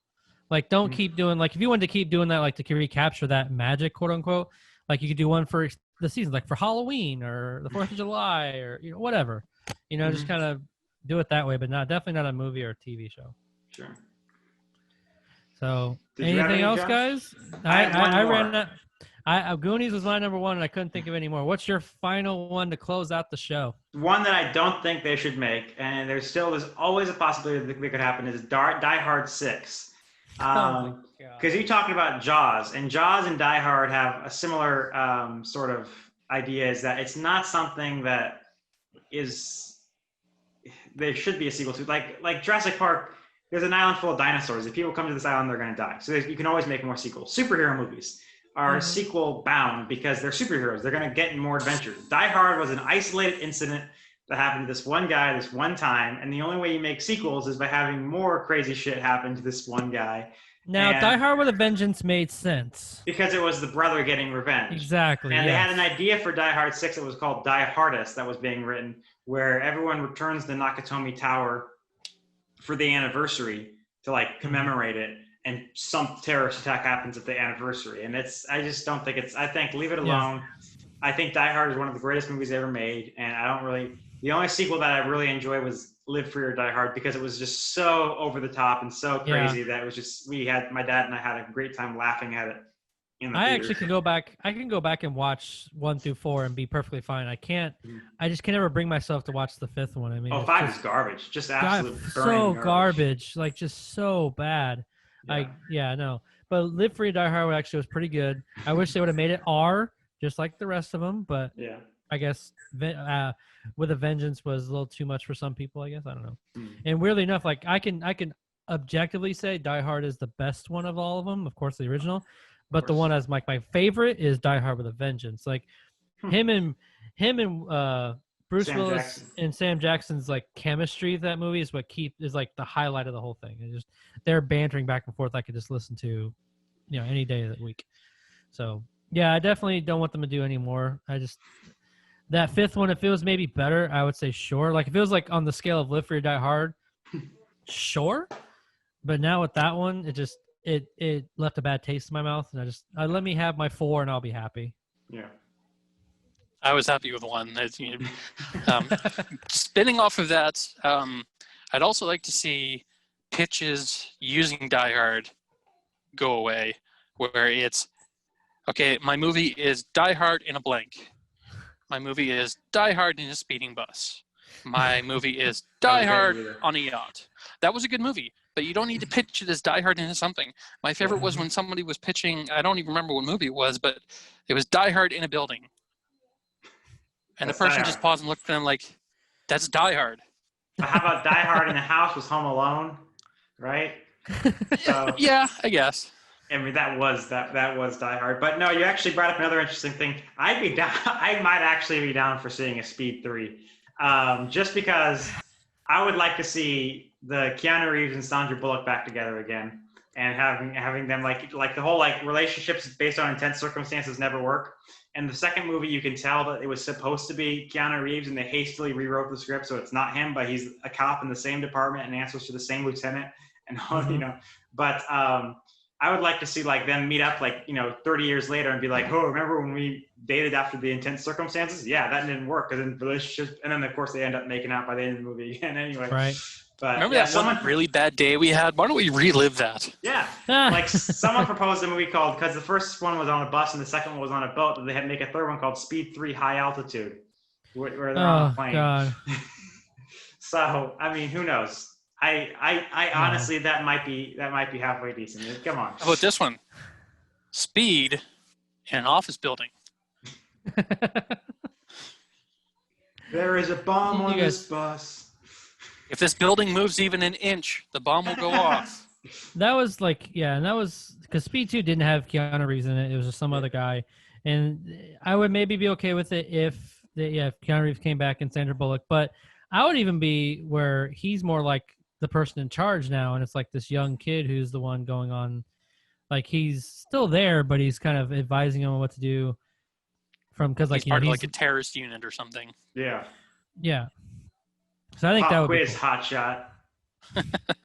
Like, don't keep doing, like, if you wanted to keep doing that, like, to recapture that magic, quote unquote, like, you could do one for the season, like for Halloween or the 4th of July or, whatever. Just kind of do it that way, but definitely not a movie or a TV show. Sure. So, anything else, guys? I ran that. Goonies was my number one, and I couldn't think of any more. What's your final one to close out the show? One that I don't think they should make, and there's always a possibility that it could happen, is Die Hard 6. Because you're talking about Jaws, and Jaws and Die Hard have a similar sort of idea, is that it's not something that there should be a sequel to. Like Jurassic Park, there's an island full of dinosaurs. If people come to this island, they're going to die. So you can always make more sequels. Superhero movies are sequel bound because they're superheroes. They're going to get in more adventures. Die Hard was an isolated incident that happened to this one guy this one time, and the only way you make sequels is by having more crazy shit happen to this one guy. Now, Die Hard with a Vengeance made sense. Because it was the brother getting revenge. Exactly. And they had an idea for Die Hard 6 that was called Die Hardest that was being written, where everyone returns to Nakatomi Tower for the anniversary to commemorate it, and some terrorist attack happens at the anniversary. And I just don't think I think leave it alone. I think Die Hard is one of the greatest movies ever made, and the only sequel that I really enjoyed was Live Free or Die Hard because it was just so over the top and so crazy that it was just my dad and I had a great time laughing at it. I actually can go back. I can go back and watch 1 through 4 and be perfectly fine. I can't. I just can never bring myself to watch the 5th one. I mean, 5 is garbage. Just absolute burning garbage. Like just so bad. Yeah. But Live Free or Die Hard actually was pretty good. I wish they would have made it R, just like the rest of them. But I guess With a Vengeance was a little too much for some people, I guess. I don't know. And weirdly enough, I can objectively say Die Hard is the best one of all of them. Of course, the original. But the one as my favorite is Die Hard with a Vengeance. Like him and Bruce Sam Willis Jackson. and Sam Jackson's chemistry of that movie is what is the highlight of the whole thing. And just they're bantering back and forth. I could just listen to, any day of the week. So yeah, I definitely don't want them to do any more. That 5th one, if it was maybe better, I would say sure. Like if it was on the scale of Live Free or Die Hard, sure. But now with that one, it left a bad taste in my mouth, and let me have my 4 and I'll be happy. Yeah. I was happy with 1. Spinning off of that, I'd also like to see pitches using Die Hard go away, where it's, okay, my movie is Die Hard in a blank. My movie is Die Hard in a speeding bus. My movie is Die Hard on a yacht. That was a good movie, but you don't need to pitch it as Die Hard into something. My favorite was when somebody was pitching, I don't even remember what movie it was, but it was Die Hard in a building. And the person just paused and looked at them like, that's Die Hard. How about Die Hard in the house was Home Alone, right? So, yeah, I guess. I mean, that was Die Hard. But no, you actually brought up another interesting thing. I might actually be down for seeing a Speed 3. Just because I would like to see the Keanu Reeves and Sandra Bullock back together again. and having them like the whole like relationships based on intense circumstances never work. And the second movie, you can tell that it was supposed to be Keanu Reeves, and they hastily rewrote the script so it's not him, but he's a cop in the same department and answers to the same lieutenant. And you know, but I would like to see like them meet up like 30 years later and be like, oh, remember when we dated after the intense circumstances? Yeah, that didn't work because in relationships, and then of course they end up making out by the end of the movie again anyway. Right. But remember that one really bad day we had? Why don't we relive that? Yeah, like someone proposed a movie called, because the first one was on a bus and the second one was on a boat, that they had to make a third one called Speed 3 High Altitude, where they're on a plane. God. So I mean, who knows? I honestly, that might be halfway decent. Come on. How about this one? Speed in an office building. There is a bomb on this bus. If this building moves even an inch, the bomb will go off. That was like, yeah, and that was because Speed 2 didn't have Keanu Reeves in it. It was just some other guy. And I would maybe be okay with it if Keanu Reeves came back and Sandra Bullock. But I would even be where he's more like the person in charge now, and it's like this young kid who's the one going on. Like he's still there, but he's kind of advising him on what to do. Because like he's part of like a terrorist unit or something. Yeah. Yeah. So I think that would be cool. Hot shot.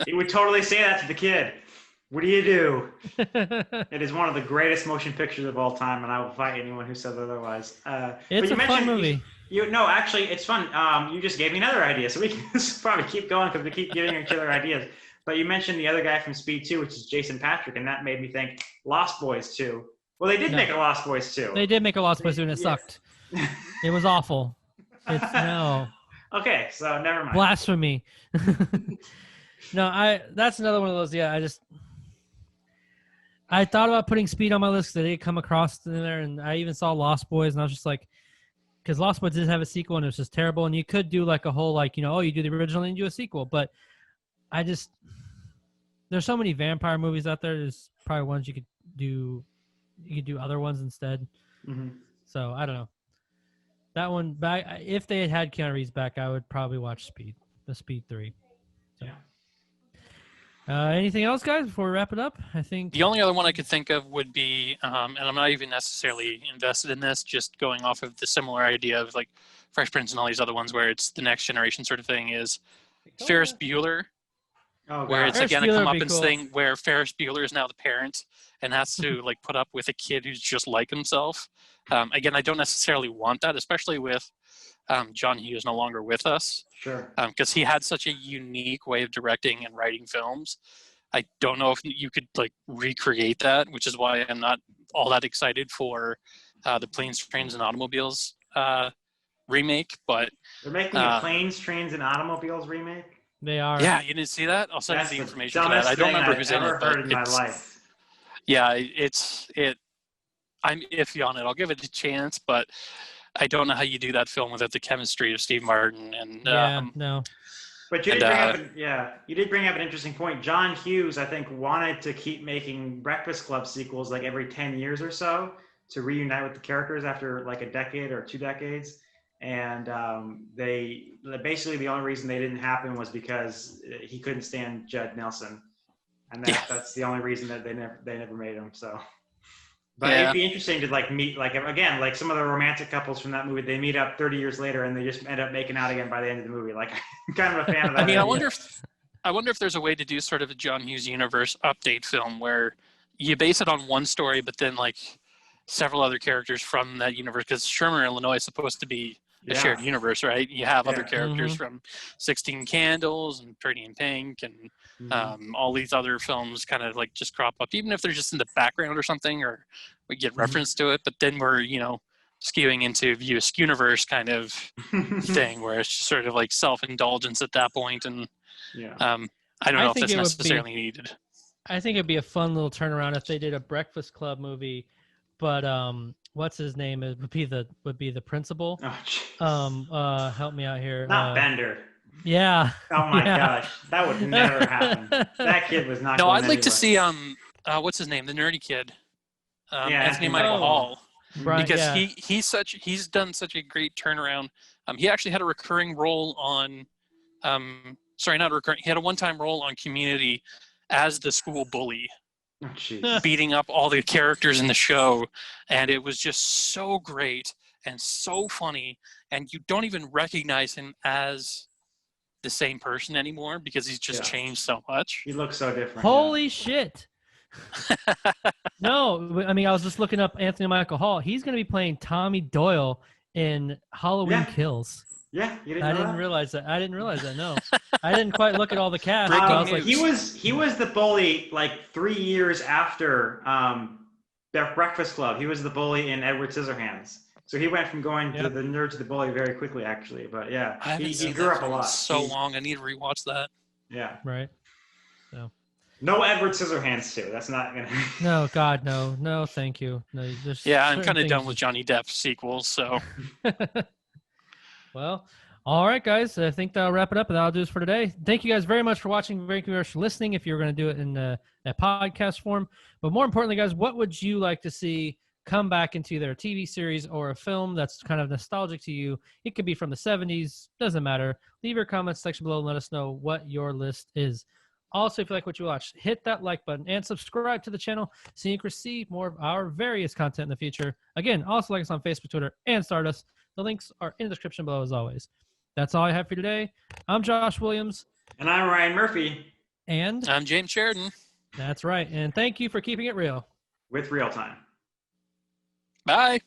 He would totally say that to the kid. What do you do? It is one of the greatest motion pictures of all time, and I will fight anyone who says otherwise. It's a fun movie. No, actually, it's fun. You just gave me another idea, so we can probably keep going because we keep giving each other ideas. But you mentioned the other guy from Speed 2, which is Jason Patrick, and that made me think Lost Boys 2. Well, they did make a Lost Boys 2. They did make a Lost Boys 2, and it sucked. It was awful. No. Okay, so never mind. Blasphemy. No, that's another one of those. Yeah, I thought about putting Speed on my list because I did come across in there, and I even saw Lost Boys, and I was just like, because Lost Boys did have a sequel, and it was just terrible, and you could do like a whole like, you do the original and you do a sequel, but there's so many vampire movies out there. There's probably ones you could do other ones instead. Mm-hmm. So I don't know. That one back. If they had Keanu Reeves back, I would probably watch the Speed 3. So. Yeah. Anything else, guys, before we wrap it up? I think the only other one I could think of would be, and I'm not even necessarily invested in this, just going off of the similar idea of like Fresh Prince and all these other ones where it's the next generation sort of thing, is Ferris Bueller. Oh, where it's Ferris again Bueller a comeuppance thing where Ferris Bueller is now the parent and has to like put up with a kid who's just like himself. Again, I don't necessarily want that, especially with John Hughes no longer with us. Sure. Because he had such a unique way of directing and writing films. I don't know if you could like recreate that, which is why I'm not all that excited for the Planes, Trains, and Automobiles remake. But they're making a Planes, Trains, and Automobiles remake. They are. Yeah, you didn't see that? I'll send you the information for that. I don't remember who's in it, but in my life. Yeah, I'm iffy on it. I'll give it a chance, but I don't know how you do that film without the chemistry of Steve Martin and no. But you did bring up an interesting point. John Hughes, I think, wanted to keep making Breakfast Club sequels like every 10 years or so to reunite with the characters after like a decade or 2 decades. And they basically, the only reason they didn't happen was because he couldn't stand Judd Nelson, and that's the only reason that they never made him. So, but it'd be interesting to like meet like again like some of the romantic couples from that movie. They meet up 30 years later and they just end up making out again by the end of the movie. Like, I'm kind of a fan of that. I mean, I wonder if there's a way to do sort of a John Hughes universe update film where you base it on one story, but then like several other characters from that universe, because Shermer, Illinois is supposed to be a shared universe, right? You have other characters from 16 Candles and Pretty in Pink and all these other films kind of like just crop up, even if they're just in the background or something, or we get reference to it, but then we're, skewing into view a Skewniverse kind of thing where it's just sort of like self-indulgence at that point. And I don't know if that's necessarily needed. I think it'd be a fun little turnaround if they did a Breakfast Club movie, but what's his name would be the principal. Oh, help me out here. Not Bender. Yeah. Oh my gosh, that would never happen. That kid was not. No, I'd like to see what's his name, the nerdy kid, Anthony Michael Hall, because he's done such a great turnaround. He actually had a recurring role on, he had a one-time role on Community as the school bully Oh, jeez. beating up all the characters in the show, and it was just so great and so funny, and you don't even recognize him as the same person anymore because he's just changed so much. He looks so different. Holy shit. No, I mean, I was just looking up Anthony Michael Hall. He's going to be playing Tommy Doyle in Halloween Kills. Yeah, you didn't I know didn't that? realize that. I didn't realize that. No, I didn't quite look at all the cast. Breaking But I was like, he was the bully like 3 years after Breakfast Club. He was the bully in Edward Scissorhands. So he went from going to the nerd to the bully very quickly, actually. But yeah, I haven't he seen grew that up a film in lot. so long. I need to rewatch that. Yeah. right. So. No Edward Scissorhands too. That's not gonna. No, God, no, thank you. No, there's Yeah, I'm certain kind of done things- with Johnny Depp sequels, so. Well, all right, guys. I think that'll wrap it up, and that'll do this for today. Thank you guys very much for watching. Thank you very much for listening. If you're going to do it in a podcast form, but more importantly, guys, what would you like to see come back into either a TV series or a film that's kind of nostalgic to you? It could be from the 70s. Doesn't matter. Leave your comments section below and let us know what your list is. Also, if you like what you watch, hit that like button and subscribe to the channel so you can receive more of our various content in the future. Again, also like us on Facebook, Twitter, and Stardust. The links are in the description below as always. That's all I have for you today. I'm Josh Williams. And I'm Ryan Murphy. And I'm James Sheridan. that's right. And thank you for keeping it real. With ReelTime. Bye.